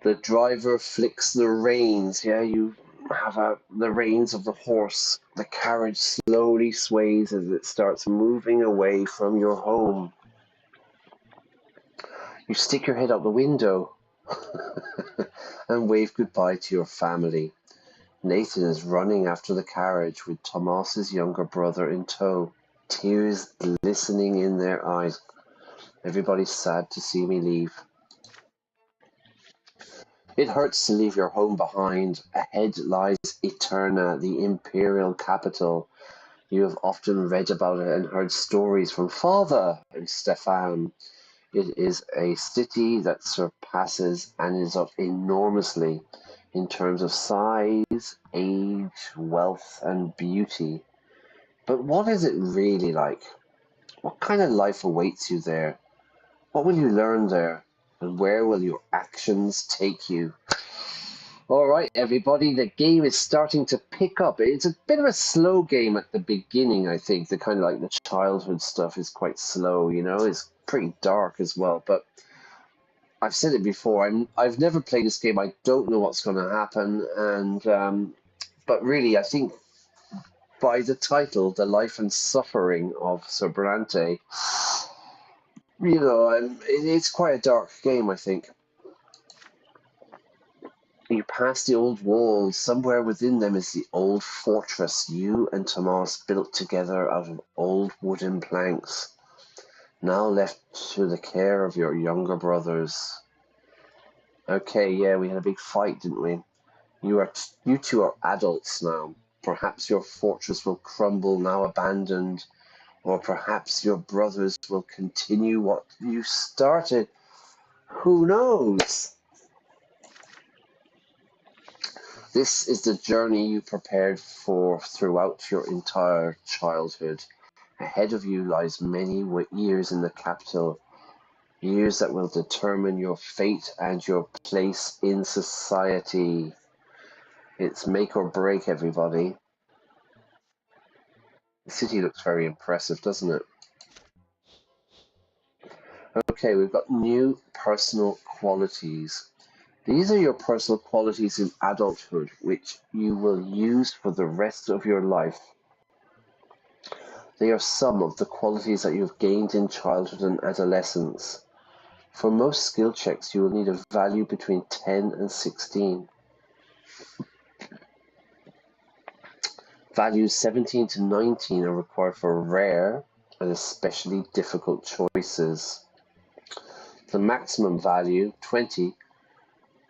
The driver flicks the reins, yeah? You have the reins of the horse. The carriage slowly sways as it starts moving away from your home. You stick your head out the window and wave goodbye to your family. Nathan is running after the carriage with Tomas's younger brother in tow, tears glistening in their eyes. Everybody's sad to see me leave. It hurts to leave your home behind. Ahead lies Eterna, the imperial capital. You have often read about it and heard stories from Father and Stefan. It is a city that surpasses and is up enormously in terms of size, age, wealth, and beauty. But what is it really like? What kind of life awaits you there? What will you learn there? And where will your actions take you? All right, everybody, the game is starting to pick up. It's a bit of a slow game at the beginning, I think. The kind of like the childhood stuff is quite slow, you know? It's pretty dark as well, but I've said it before. I've never played this game. I don't know what's going to happen, and but really, I think by the title, "The Life and Suffering of Sir Brante," you know, it's quite a dark game. I think you pass the old walls. Somewhere within them is the old fortress you and Tomas built together out of old wooden planks, now left to the care of your younger brothers. Okay, yeah, we had a big fight, didn't we? You two are adults now. Perhaps your fortress will crumble now abandoned, or perhaps your brothers will continue what you started. Who knows? This is the journey you prepared for throughout your entire childhood. Ahead of you lies many years in the capital, years that will determine your fate and your place in society. It's make or break, everybody. The city looks very impressive, doesn't it? Okay, we've got new personal qualities. These are your personal qualities in adulthood, which you will use for the rest of your life. They are some of the qualities that you've gained in childhood and adolescence. For most skill checks, you will need a value between 10 and 16. Values 17 to 19 are required for rare and especially difficult choices. The maximum value, 20,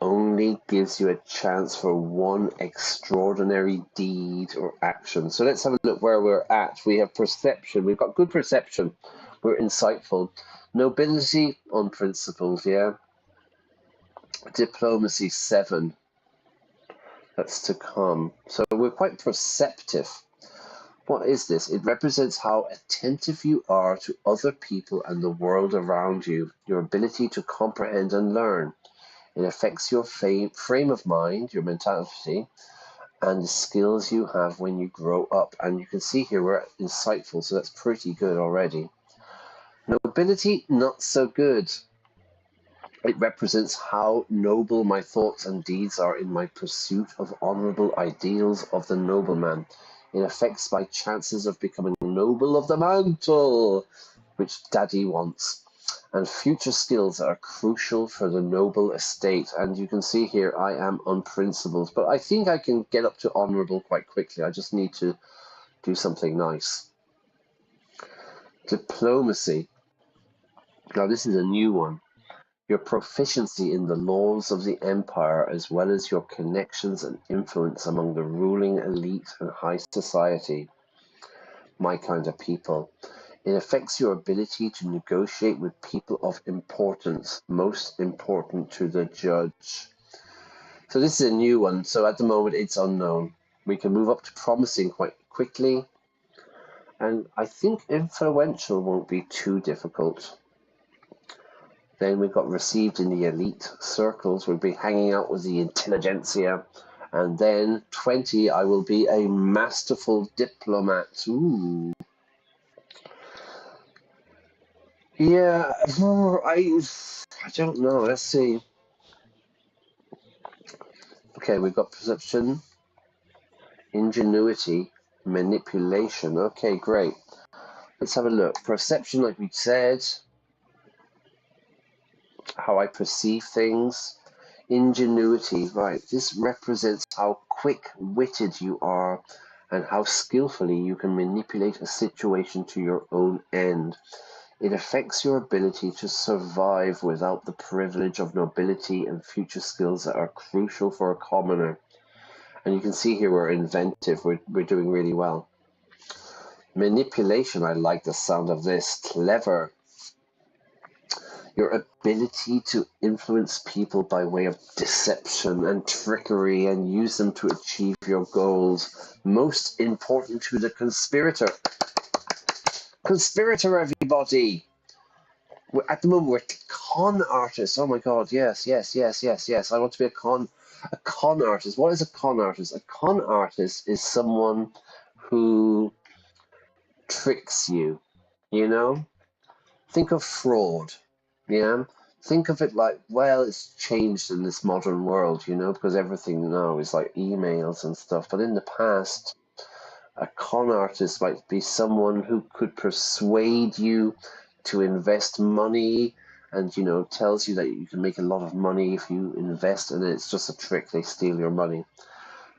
only gives you a chance for one extraordinary deed or action. So let's have a look where we're at. We have perception. We've got good perception. We're insightful. Nobility, unprincipled, yeah. Diplomacy, 7. That's to come. So we're quite perceptive. What is this? It represents how attentive you are to other people and the world around you, your ability to comprehend and learn. It affects your frame of mind, your mentality, and the skills you have when you grow up. And you can see here we're at insightful, so that's pretty good already. Nobility, not so good. It represents how noble my thoughts and deeds are in my pursuit of honorable ideals of the nobleman. It affects my chances of becoming noble of the mantle, which Daddy wants, and future skills that are crucial for the noble estate. And you can see here I am unprincipled, but I think I can get up to honorable quite quickly. I just need to do something nice. Diplomacy. Now this is a new one. Your proficiency in the laws of the empire, as well as your connections and influence among the ruling elite and high society, my kind of people. It affects your ability to negotiate with people of importance, most important to the judge. So this is a new one, so at the moment it's unknown. We can move up to promising quite quickly, and I think influential won't be too difficult. Then we've got received in the elite circles. We'll be hanging out with the intelligentsia. And then 20, I will be a masterful diplomat. Ooh. Yeah, I don't know. Let's see. Okay, we've got perception, ingenuity, manipulation. Okay, great. Let's have a look. Perception, like we said, how I perceive things. Ingenuity, right. This represents how quick-witted you are and how skillfully you can manipulate a situation to your own end. It affects your ability to survive without the privilege of nobility and future skills that are crucial for a commoner. And you can see here we're inventive. We're doing really well. Manipulation, I like the sound of this. Clever. Your ability to influence people by way of deception and trickery and use them to achieve your goals. Most important to the conspirator. Conspirator, everybody! At the moment, we're con artists. Oh my god, yes. I want to be a con artist. What is a con artist? A con artist is someone who tricks you, you know? Think of fraud, yeah? Think of it like, well, it's changed in this modern world, you know, because everything now is like emails and stuff. But in the past, a con artist might be someone who could persuade you to invest money and, you know, tells you that you can make a lot of money if you invest, and it's just a trick. They steal your money.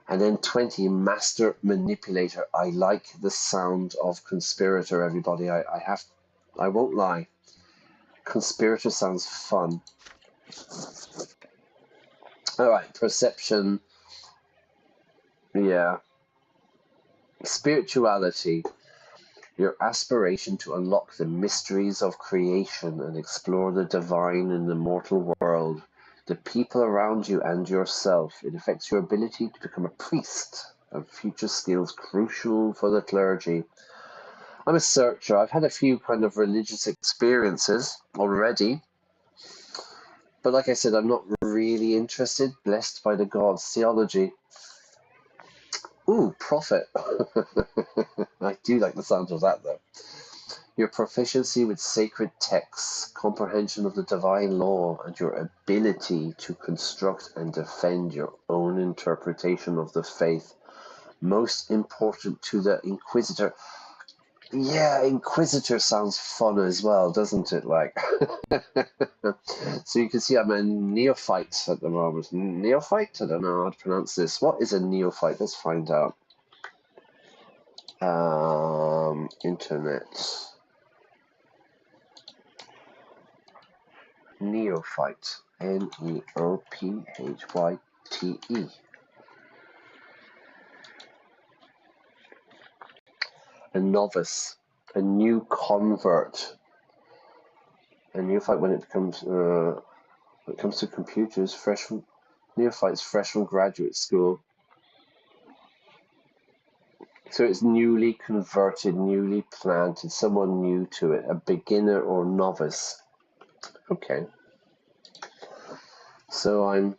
And then 20, master manipulator. I like the sound of conspirator, everybody. I won't lie. Conspirator sounds fun. All right, perception. Yeah. Spirituality. Your aspiration to unlock the mysteries of creation and explore the divine in the mortal world, the people around you and yourself. It affects your ability to become a priest and future skills crucial for the clergy. I'm a searcher. I've had a few kind of religious experiences already. But like I said, I'm not really interested. Blessed by the gods. Theology. Ooh, prophet. I do like the sound of that, though. Your proficiency with sacred texts, comprehension of the divine law, and your ability to construct and defend your own interpretation of the faith. Most important to the Inquisitor. Yeah, Inquisitor sounds fun as well, doesn't it? Like, so you can see I'm a neophyte at the moment. Neophyte? I don't know how to pronounce this. What is a neophyte? Let's find out. Internet. Neophyte. Neophyte. A novice, a new convert. A neophyte when it comes to computers, neophytes fresh from graduate school. So it's newly converted, newly planted, someone new to it, a beginner or novice. Okay. So I'm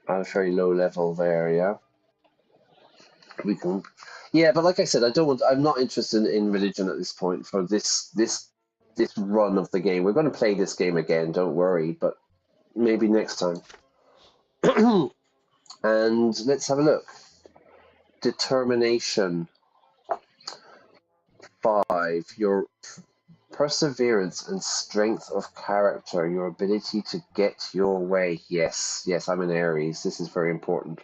at a very low level there, yeah? We can... Yeah, but like I said, I'm not interested in religion at this point for this this run of the game. We're going to play this game again, don't worry, but maybe next time. And let's have a look. Determination. 5. Your perseverance and strength of character, your ability to get your way. Yes, I'm an Aries. This is very important.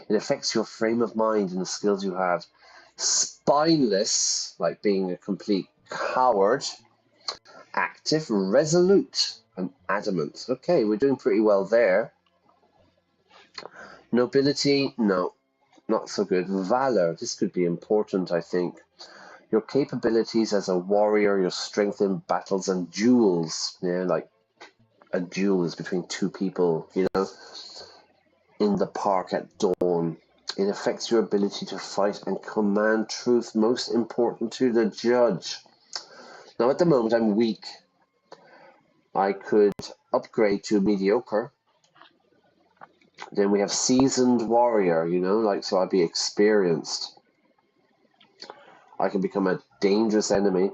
It affects your frame of mind and the skills you have. Spineless, like being a complete coward. Active, resolute, and adamant. Okay, we're doing pretty well there. Nobility, no, not so good. Valor, this could be important, I think. Your capabilities as a warrior, your strength in battles and duels. Yeah, like a duel is between two people, you know, in the park at dawn. It affects your ability to fight and command truth, most important to the judge. Now, at the moment, I'm weak. I could upgrade to mediocre. Then we have seasoned warrior, you know, like, so I'd be experienced. I can become a dangerous enemy.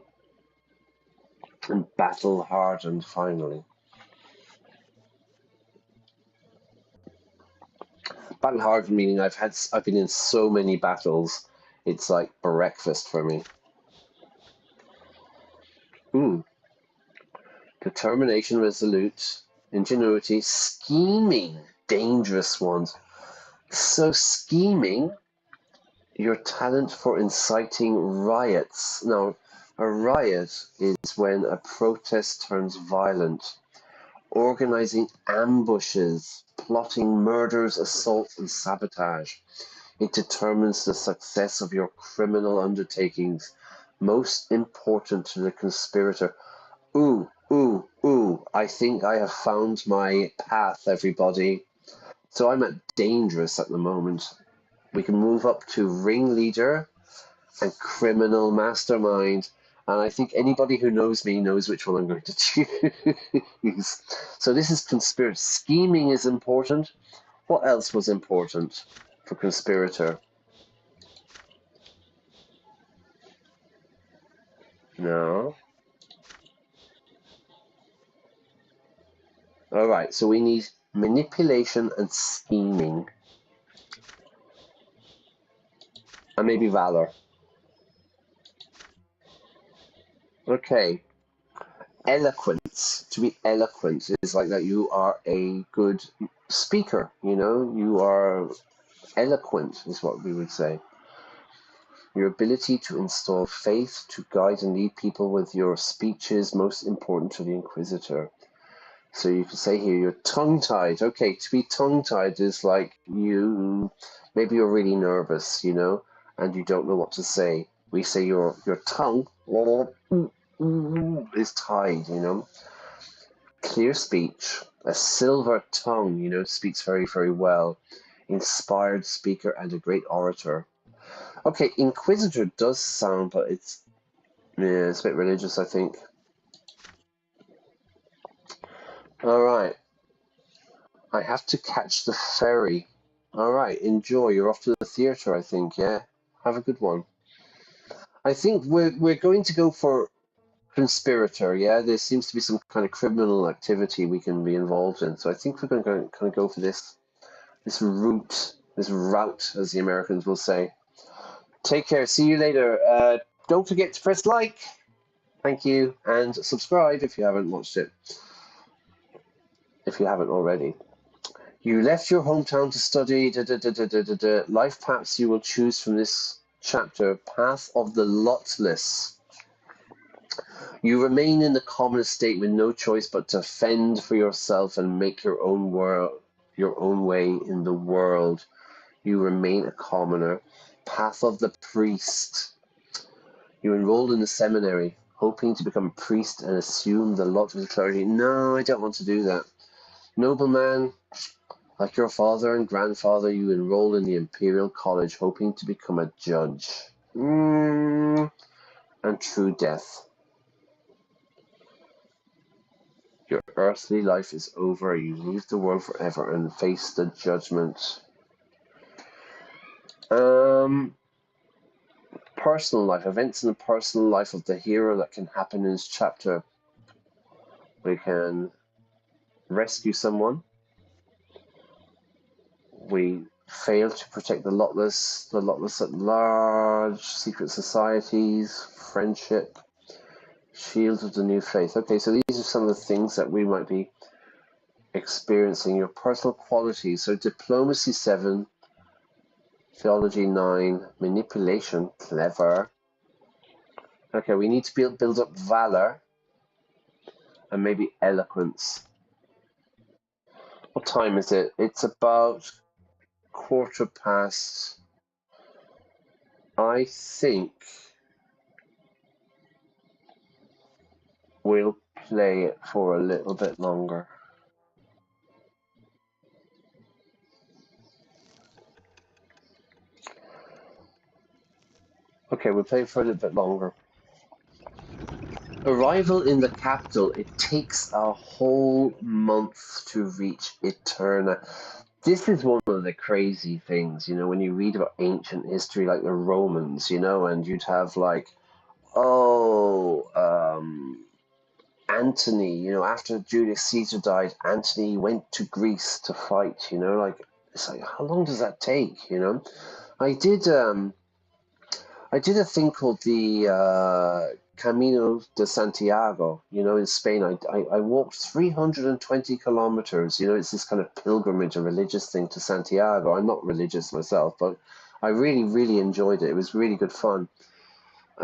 And battle hardened, finally. Battle hardened meaning I've been in so many battles, it's like breakfast for me. Determination, resolute, ingenuity, scheming, dangerous ones. So scheming, your talent for inciting riots. Now, a riot is when a protest turns violent. Organizing ambushes, plotting murders, assaults, and sabotage. It determines the success of your criminal undertakings, most important to the conspirator. Ooh, I think I have found my path, everybody. So I'm at dangerous at the moment. We can move up to ringleader and criminal mastermind. And I think anybody who knows me knows which one I'm going to choose. So this is conspiracy. Scheming is important. What else was important for conspirator? No. All right, so we need manipulation and scheming. And maybe valor. Okay. Eloquence. To be eloquent is like that you are a good speaker, you know? You are eloquent is what we would say. Your ability to instill faith, to guide and lead people with your speech is most important to the Inquisitor. So you can say here, you're tongue-tied. Okay, to be tongue-tied is like maybe you're really nervous, you know, and you don't know what to say. We say your tongue is tied, you know. Clear speech, a silver tongue, you know, speaks very, very well. Inspired speaker and a great orator. Okay, Inquisitor does sound, but it's a bit religious, I think. All right. I have to catch the ferry. All right, enjoy. You're off to the theater, I think. Yeah, have a good one. I think we're going to go for conspirator. Yeah, there seems to be some kind of criminal activity we can be involved in. So I think we're going to kind of go for this route, as the Americans will say. Take care. See you later. Don't forget to press like. Thank you, and subscribe if you haven't watched it. If you haven't already. You left your hometown to study life paths you will choose from this chapter. Path of the lotless. You remain in the common estate with no choice but to fend for yourself and make your own way in the world. You remain a commoner. Path of the priest. You enrolled in the seminary, hoping to become a priest and assume the lot of the clergy. No, I don't want to do that. Nobleman, like your father and grandfather, you enrolled in the Imperial College, hoping to become a judge. And true death. Your earthly life is over. You leave the world forever and face the judgment. Personal life. Events in the personal life of the hero that can happen in this chapter. We can rescue someone. We fail to protect the lotless at large, secret societies, friendship, shield of the new faith. Okay, so these are some of the things that we might be experiencing. Your personal qualities. So diplomacy 7, theology 9, manipulation, clever. Okay, we need to build up valor and maybe eloquence. What time is it? It's about 1:15. I think we'll play it for a little bit longer. Okay, we'll play it for a little bit longer. Arrival in the capital. It takes a whole month to reach Eterna. This is one of the crazy things, when you read about ancient history, like the Romans, and you'd have like, Antony, after Julius Caesar died, Antony went to Greece to fight, it's like, how long does that take, I did a thing called the Camino de Santiago, in Spain. I walked 320 kilometers, it's this kind of pilgrimage, a religious thing to Santiago. I'm not religious myself, but I really, really enjoyed it. It was really good fun.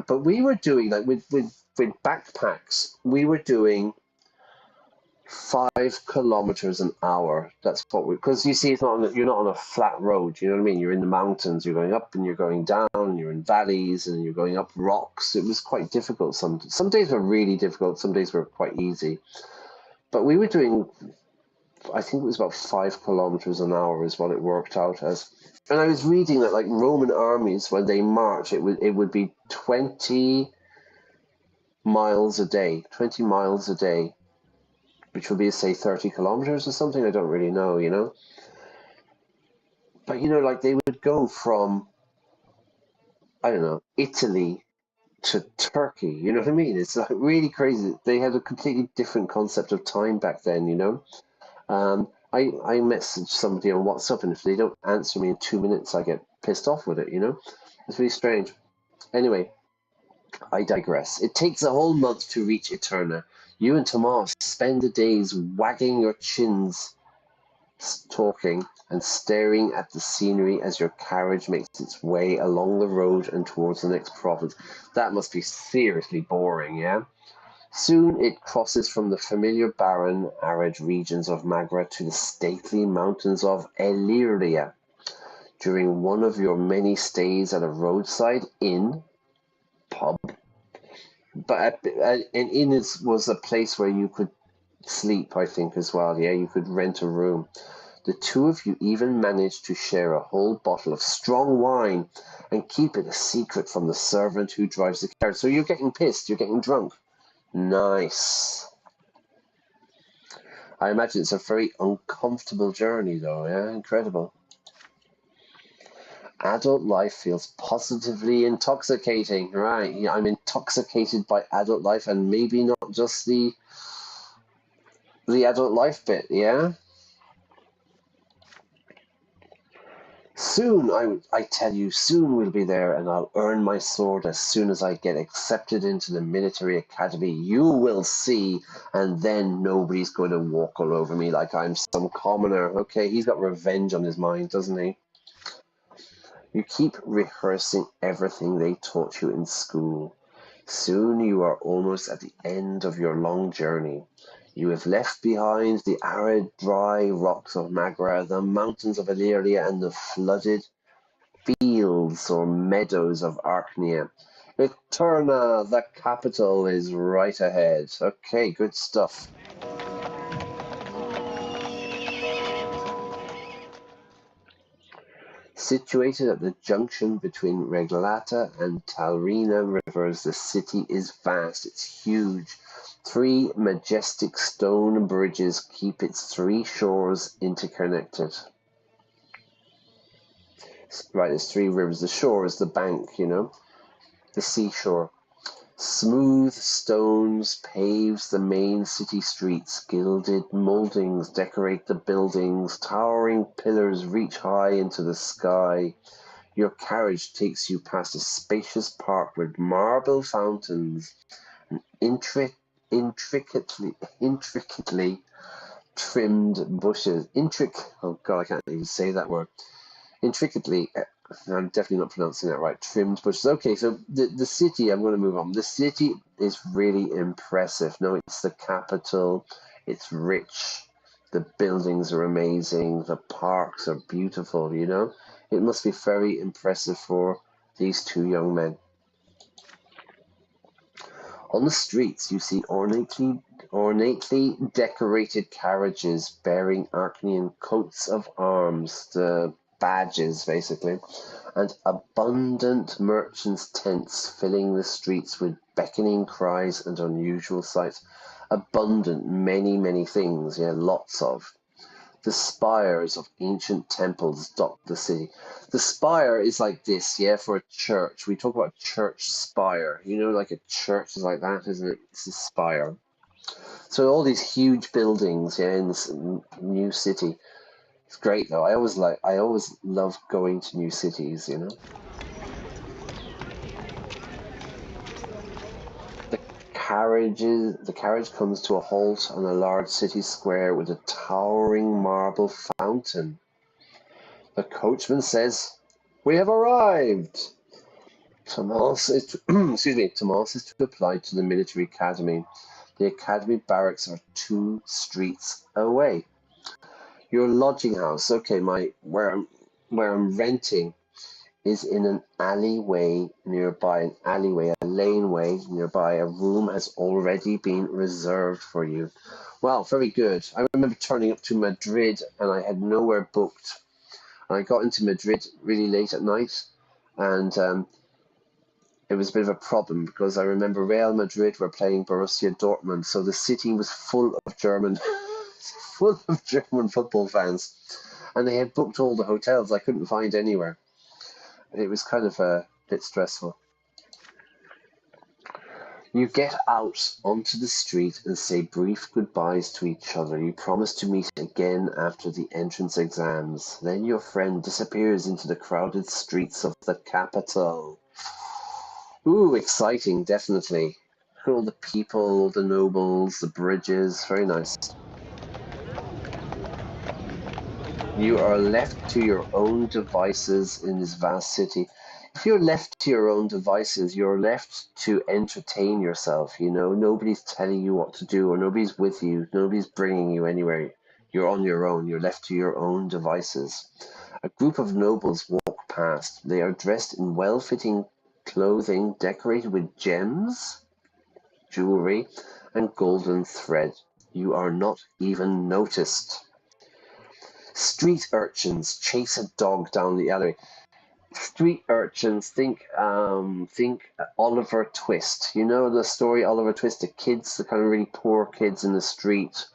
But we were doing, like, with backpacks, we were doing 5 kilometers an hour. That's what because you see, you're not on a flat road. You know what I mean? You're in the mountains. You're going up and you're going down. You're in valleys and you're going up rocks. It was quite difficult. Some days were really difficult. Some days were quite easy. But we were doing, I think it was about 5 kilometers an hour is what it worked out as. And I was reading that, like, Roman armies, when they march, it would be 20 miles a day, which would be, say, 30 kilometers or something. I don't really know, But, like, they would go from, I don't know, Italy to Turkey. You know what I mean? It's like really crazy. They had a completely different concept of time back then, I message somebody on WhatsApp, and if they don't answer me in 2 minutes, I get pissed off with it, It's really strange. Anyway, I digress. It takes a whole month to reach Eterna. You and Tomas spend the days wagging your chins, talking and staring at the scenery as your carriage makes its way along the road and towards the next province. That must be seriously boring, yeah? Soon it crosses from the familiar barren, arid regions of Magra to the stately mountains of Illyria. During one of your many stays at a roadside inn, pub, but an inn was a place where you could sleep, I think, as well. Yeah, you could rent a room. The two of you even managed to share a whole bottle of strong wine and keep it a secret from the servant who drives the carriage. So you're getting pissed, you're getting drunk. Nice. I imagine it's a very uncomfortable journey, though, yeah? Incredible. Adult life feels positively intoxicating, right? Yeah, I'm intoxicated by adult life, and maybe not just the adult life bit, yeah? Soon, I tell you, soon we'll be there, and I'll earn my sword as soon as I get accepted into the military academy. You will see, and then nobody's going to walk all over me like I'm some commoner. Okay, he's got revenge on his mind, doesn't he? You keep rehearsing everything they taught you in school. Soon you are almost at the end of your long journey. You have left behind the arid, dry rocks of Magra, the mountains of Illyria, and the flooded fields or meadows of Archnia. Eterna, the capital, is right ahead. Okay, good stuff. Situated at the junction between Reglata and Talrina rivers, the city is vast. It's huge. 3 majestic stone bridges keep its 3 shores interconnected. Right, there's 3 rivers. The shore is the bank, the seashore. Smooth stones paves the main city streets, gilded moldings decorate the buildings, towering pillars reach high into the sky. Your carriage takes you past a spacious park with marble fountains and intricately trimmed bushes. Oh God, I can't even say that word. Intricately, I'm definitely not pronouncing that right, trimmed bushes. Okay, so the city, I'm going to move on. The city is really impressive. No, it's the capital. It's rich. The buildings are amazing. The parks are beautiful, you know? It must be very impressive for these two young men. On the streets, you see ornately decorated carriages bearing Arcanian coats of arms, the badges basically, and abundant merchants' tents filling the streets with beckoning cries and unusual sights. Abundant, many things, yeah, lots of. The spires of ancient temples dot the city. The spire is like this, yeah, for a church. We talk about church spire. You know, like a church is like that, isn't it? It's a spire. So all these huge buildings, yeah, in this new city. It's great though. I always love going to new cities, you know. The carriage comes to a halt on a large city square with a towering marble fountain. The coachman says, "We have arrived." Tomas is to, Tomas is to apply to the military academy. The academy barracks are 2 streets away. Your lodging house, okay, where I'm renting is in an alleyway nearby, a laneway nearby. A room has already been reserved for you. Wow, very good. I remember turning up to Madrid and I had nowhere booked. And I got into Madrid really late at night, and it was a bit of a problem because I remember Real Madrid were playing Borussia Dortmund, so the city was full of German football fans, and they had booked all the hotels. I couldn't find anywhere. It was kind of a bit stressful. You get out onto the street and say brief goodbyes to each other. You promise to meet again after the entrance exams. Then your friend disappears into the crowded streets of the capital. Ooh, exciting, definitely. All the people, the nobles, the bridges, very nice. You are left to your own devices in this vast city. If you're left to your own devices, you're left to entertain yourself, you know. Nobody's telling you what to do, or nobody's with you, nobody's bringing you anywhere. You're on your own, you're left to your own devices. A group of nobles walk past. They are dressed in well-fitting clothing decorated with gems, jewelry, and golden thread. You are not even noticed. Street urchins chase a dog down the alley. Street urchins, think Oliver Twist. You know the story Oliver Twist, the kids, the kind of really poor kids in the street.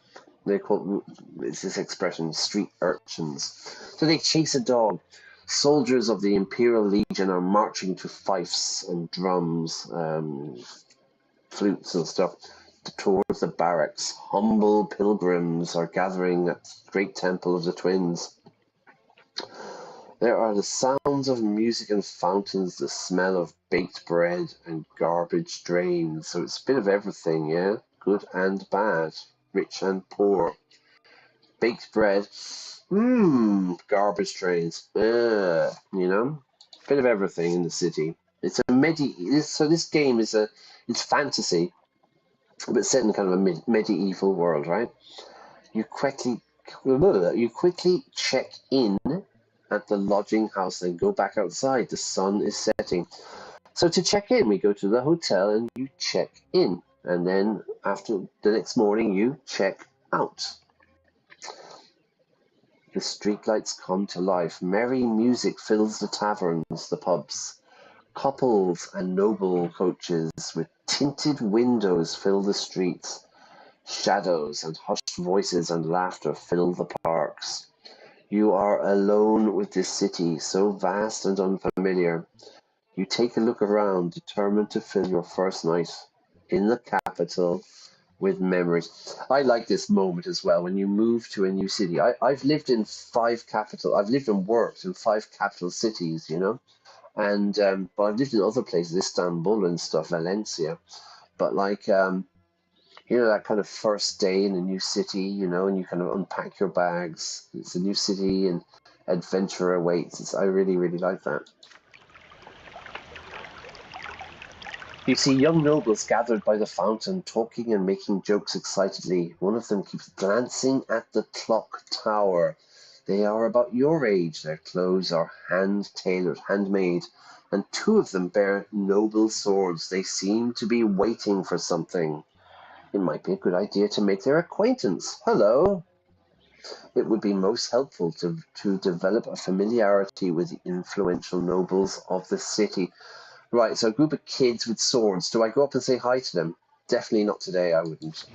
They call it's this expression, street urchins. So they chase a dog. Soldiers of the Imperial Legion are marching to fifes and drums, flutes and stuff towards the barracks. Humble pilgrims are gathering at the great temple of the twins. There are the sounds of music and fountains, the smell of baked bread and garbage drains. So it's a bit of everything, yeah? Good and bad, rich and poor. Baked bread, garbage drains, you know? Bit of everything in the city. It's a so this game is it's fantasy, but set in kind of a medieval world, right? You quickly check in at the lodging house and go back outside. The sun is setting. So to check in, we go to the hotel and you check in. And then after the next morning, you check out. The streetlights come to life. Merry music fills the taverns, the pubs. Couples and noble coaches with tinted windows fill the streets. Shadows and hushed voices and laughter fill the parks. You are alone with this city, so vast and unfamiliar. You take a look around, determined to fill your first night in the capital with memories. I like this moment as well when you move to a new city. I've lived in I've lived and worked in 5 capital cities, you know, and but I've lived in other places, Istanbul and stuff, Valencia. But like, you know, that kind of first day in a new city, you know, and you kind of unpack your bags. It's a new city and adventure awaits. I really, really like that. You see young nobles gathered by the fountain, talking and making jokes excitedly. One of them keeps glancing at the clock tower. They are about your age. Their clothes are hand-tailored, handmade, and 2 of them bear noble swords. They seem to be waiting for something. It might be a good idea to make their acquaintance. Hello. It would be most helpful to develop a familiarity with the influential nobles of the city. Right, so a group of kids with swords. Do I go up and say hi to them? Definitely not today, I wouldn't.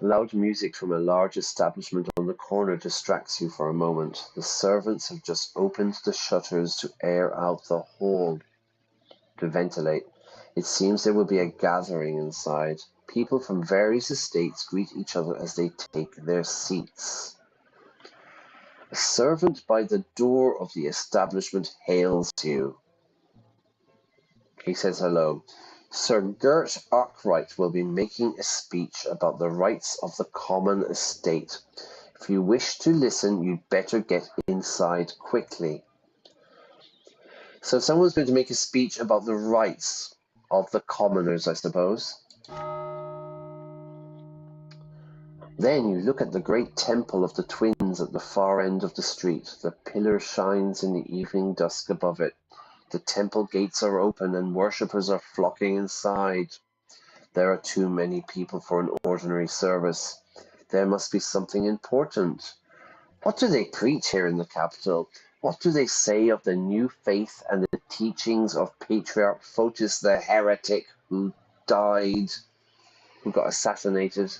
Loud music from a large establishment on the corner distracts you for a moment. The servants have just opened the shutters to air out the hall, to ventilate. It seems there will be a gathering inside. People from various estates greet each other as they take their seats. A servant by the door of the establishment hails you. He says hello. Sir Gert Arkwright will be making a speech about the rights of the common estate. If you wish to listen, you'd better get inside quickly. So someone's going to make a speech about the rights of the commoners, I suppose. Then you look at the great temple of the twins at the far end of the street. The pillar shines in the evening dusk above it. The temple gates are open and worshippers are flocking inside. There are too many people for an ordinary service. There must be something important. What do they preach here in the capital? What do they say of the new faith and the teachings of Patriarch Photis the heretic who died, who got assassinated?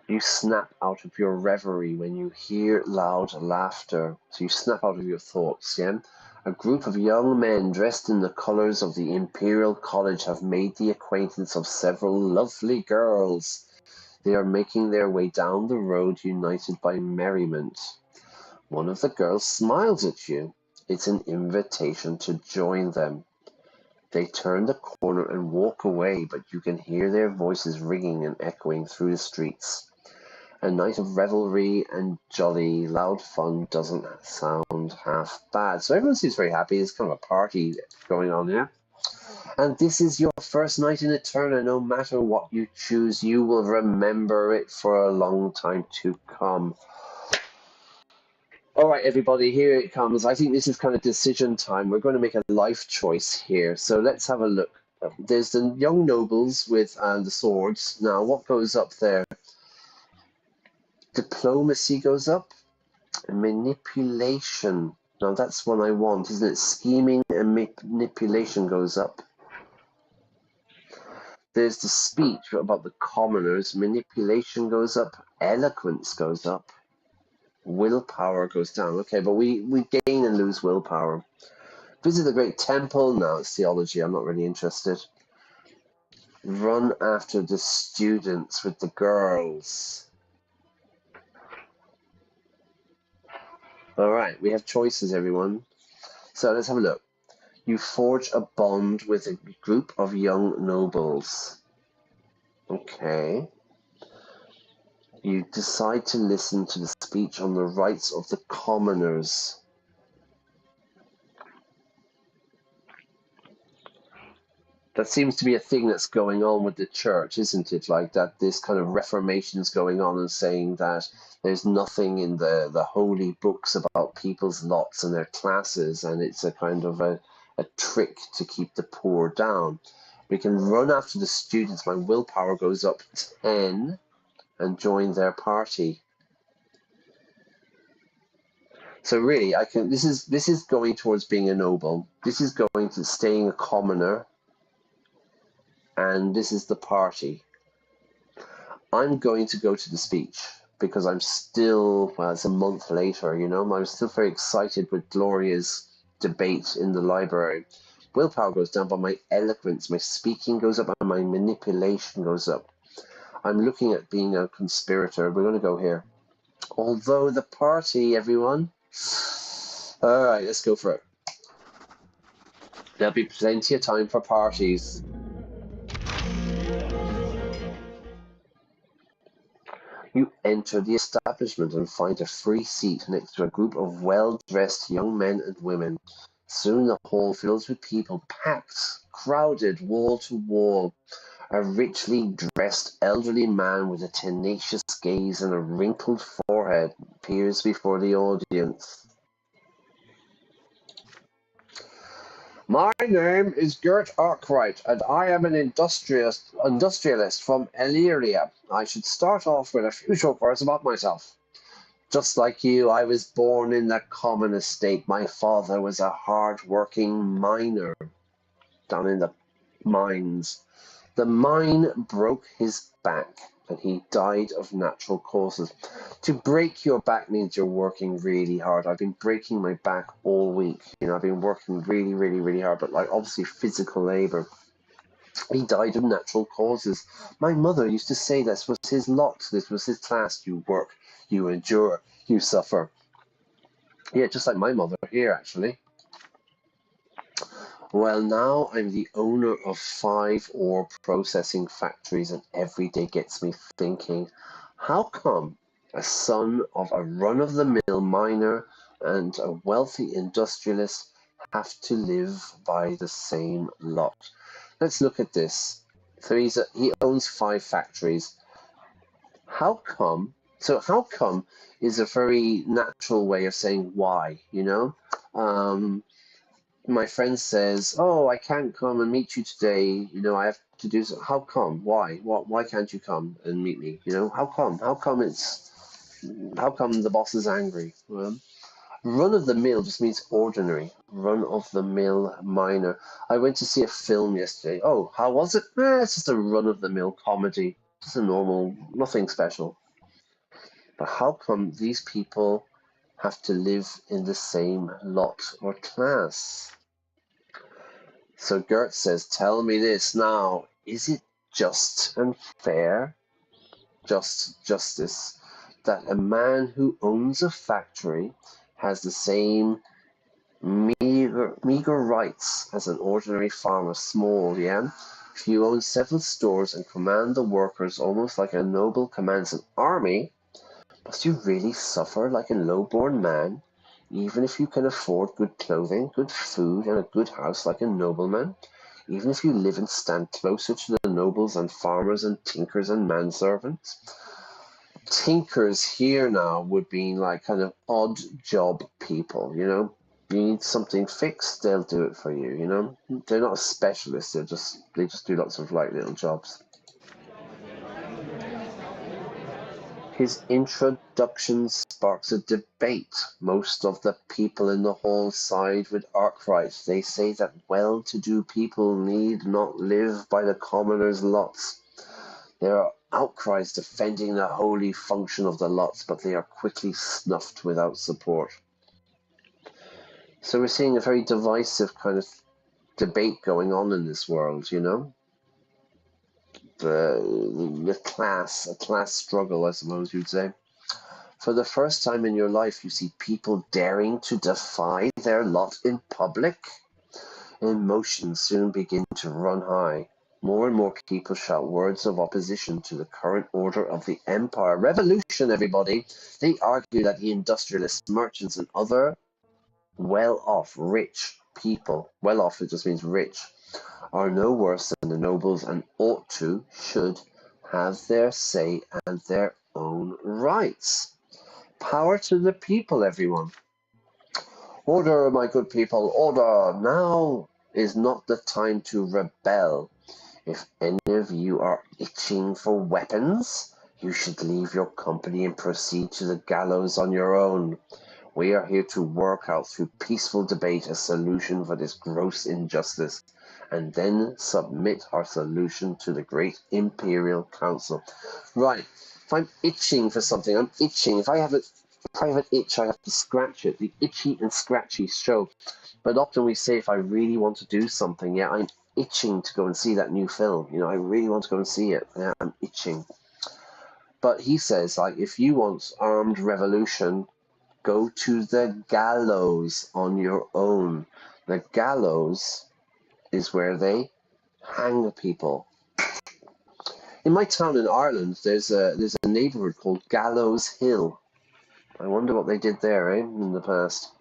You snap out of your reverie when you hear loud laughter. So you snap out of your thoughts, yeah? A group of young men dressed in the colors of the Imperial College have made the acquaintance of several lovely girls. They are making their way down the road united by merriment. One of the girls smiles at you. It's an invitation to join them. They turn the corner and walk away, but you can hear their voices ringing and echoing through the streets. A night of revelry and jolly, loud fun doesn't sound half bad. So everyone seems very happy. There's kind of a party going on here. And this is your first night in Eterna. No matter what you choose, you will remember it for a long time to come. All right, everybody, here it comes. I think this is kind of decision time. We're going to make a life choice here. So let's have a look. There's the young nobles with the swords. Now, what goes up there? Diplomacy goes up. Manipulation. Now, that's what I want, isn't it? Scheming and manipulation goes up. There's the speech about the commoners. Manipulation goes up. Eloquence goes up. Willpower goes down. Okay, but we gain and lose willpower. Visit the great temple. No, it's theology. I'm not really interested. Run after the students with the girls. All right, we have choices, everyone. So let's have a look. You forge a bond with a group of young nobles. Okay. You decide to listen to the speech on the rights of the commoners. That seems to be a thing that's going on with the church, isn't it? Like that this kind of reformation is going on and saying that there's nothing in the holy books about people's lots and their classes, and it's a kind of a trick to keep the poor down. We can run after the students. My willpower goes up 10 and join their party. So really, I can. This is going towards being a noble. This is going to staying a commoner. And this is the party. I'm going to go to the speech because I'm still, well, it's a month later, you know, I'm still very excited with Gloria's debate in the library. Willpower goes down, but my eloquence, my speaking goes up, and my manipulation goes up. I'm looking at being a conspirator. We're going to go here. Although the party, everyone. All right, let's go for it. There'll be plenty of time for parties. You enter the establishment and find a free seat next to a group of well-dressed young men and women. Soon the hall fills with people, packed, crowded, wall to wall. A richly dressed elderly man with a tenacious gaze and a wrinkled forehead appears before the audience. My name is Gert Arkwright, and I am an industrialist from Illyria. I should start off with a few short words about myself. Just like you, I was born in the common estate. My father was a hard-working miner down in the mines. The mine broke his back, and he died of natural causes. To break your back means you're working really hard. I've been breaking my back all week. You know, I've been working really, really, really hard, but like obviously physical labor. He died of natural causes. My mother used to say this was his lot, this was his class. You work, you endure, you suffer. Yeah, just like my mother here, actually. Well, now I'm the owner of 5 ore processing factories, and every day gets me thinking, how come a son of a run-of-the-mill miner and a wealthy industrialist have to live by the same lot? Let's look at this. So he owns 5 factories. How come? So how come is a very natural way of saying why, you know? My friend says, "Oh, I can't come and meet you today. You know, I have to do so." How come? Why? Why can't you come and meet me? You know, how come? How come the boss is angry? Well, run of the mill just means ordinary. Run of the mill minor. I went to see a film yesterday. Oh, how was it? It's just a run of the mill comedy. Just a normal, nothing special. But how come these people have to live in the same lot or class? So Gert says, tell me this now, is it just and fair, justice, that a man who owns a factory has the same meager rights as an ordinary farmer, small, yeah? If you own several stores and command the workers almost like a noble commands an army, must you really suffer like a low-born man, even if you can afford good clothing, good food, and a good house like a nobleman? Even if you live and stand closer to the nobles and farmers and tinkers and manservants? Tinkers here now would be like kind of odd job people, you know? You need something fixed, they'll do it for you, you know? They're not a specialist, they just do lots of like little jobs. His introduction sparks a debate. Most of the people in the hall side with Arkwright. They say that well-to-do people need not live by the commoners' lots. There are outcries defending the holy function of the lots, but they are quickly snuffed without support. So we're seeing a very divisive kind of debate going on in this world, you know? A class struggle, I suppose you'd say. For the first time in your life, you see people daring to defy their lot in public. Emotions soon begin to run high. More and more people shout words of opposition to the current order of the empire. Revolution, everybody! They argue that the industrialists, merchants, and other well-off, rich people, well-off, it just means rich, are no worse than the nobles and should have their say and their own rights. Power to the people, everyone. Order, my good people, order. Now is not the time to rebel. If any of you are itching for weapons, you should leave your company and proceed to the gallows on your own. We are here to work out through peaceful debate a solution for this gross injustice, and then submit our solution to the great Imperial Council. Right. If I'm itching for something, I'm itching. If I have an itch, I have to scratch it. The itchy and scratchy show. But often we say, if I really want to do something, yeah, I'm itching to go and see that new film. You know, I really want to go and see it. Yeah, I'm itching. But he says, like, if you want armed revolution, go to the gallows on your own. The gallows is where they hang people. In my town in Ireland, there's a neighborhood called Gallows Hill. I wonder what they did there, in the past.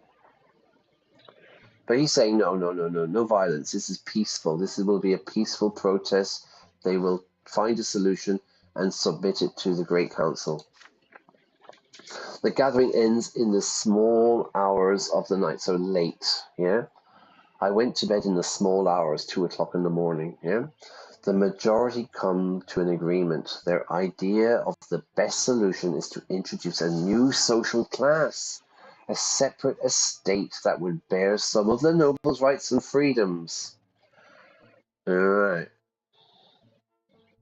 But he's saying, no violence. This is peaceful. Will be a peaceful protest. They will find a solution and submit it to the Great Council. The gathering ends in the small hours of the night, so late, yeah? I went to bed in the small hours, 2 o'clock in the morning, yeah? The majority come to an agreement. Their idea of the best solution is to introduce a new social class, a separate estate that would bear some of the nobles' rights and freedoms. All right.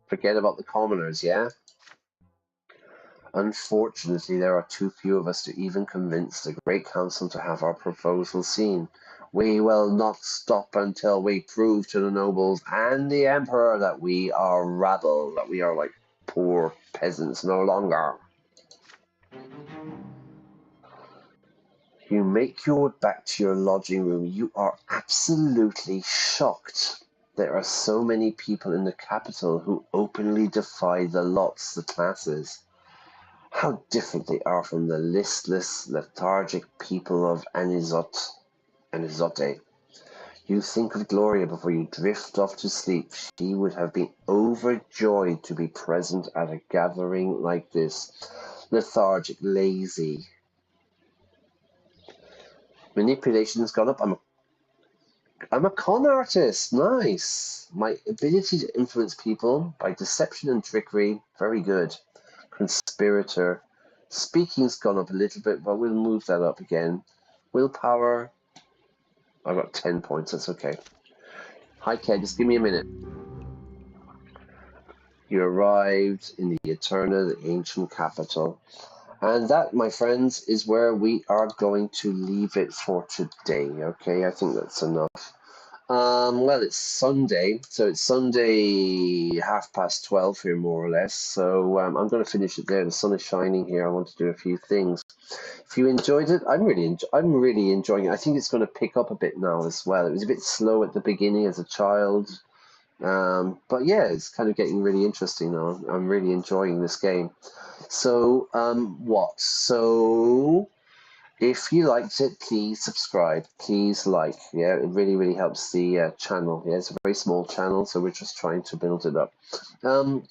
Forget about the commoners, yeah? Unfortunately, there are too few of us to even convince the Great Council to have our proposal seen. We will not stop until we prove to the nobles and the Emperor that we are rabble, that we are like poor peasants no longer. You make your way back to your lodging room. You are absolutely shocked. There are so many people in the capital who openly defy the lots, the classes. How different they are from the listless, lethargic people of Anizote. You think of Gloria before you drift off to sleep. She would have been overjoyed to be present at a gathering like this. Lethargic, lazy. Manipulation's gone up. I'm a con artist. Nice. My ability to influence people by deception and trickery, very good. Conspirator. Speaking's gone up a little bit, but we'll move that up again. Willpower. I've got 10 points. That's okay. Hi, Ken. Just give me a minute. You arrived in the Eterna, the ancient capital. And that, my friends, is where we are going to leave it for today. Okay, I think that's enough. Well, it's Sunday, so it's Sunday 12:30 here, more or less. So I'm going to finish it there. The sun is shining here. I want to do a few things. If you enjoyed it, I'm really enjoying it. I think it's going to pick up a bit now as well. It was a bit slow at the beginning as a child, but yeah, it's kind of getting really interesting now. I'm really enjoying this game. So So if you liked it, please subscribe. Please like. Yeah, it really helps the channel. Yeah, it's a very small channel, so we're just trying to build it up.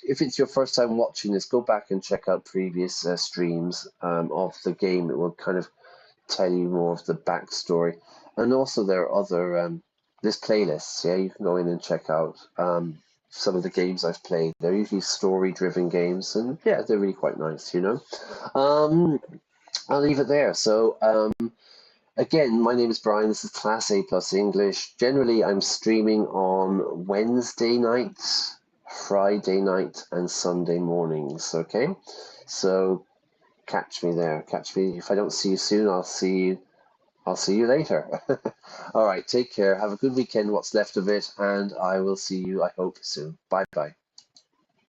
If it's your first time watching this, go back and check out previous streams of the game. It will kind of tell you more of the backstory. And also there are other there's playlists. Yeah, you can go in and check out some of the games I've played. They're usually story-driven games, and yeah, they're really quite nice. I'll leave it there. So again, my name is Brian. This is Class A Plus English. Generally, I'm streaming on Wednesday nights, Friday night, and Sunday mornings. Okay, so catch me there. Catch me. If I don't see you soon, I'll see you later. All right, take care. Have a good weekend, what's left of it, and I will see you, I hope, soon. Bye-bye.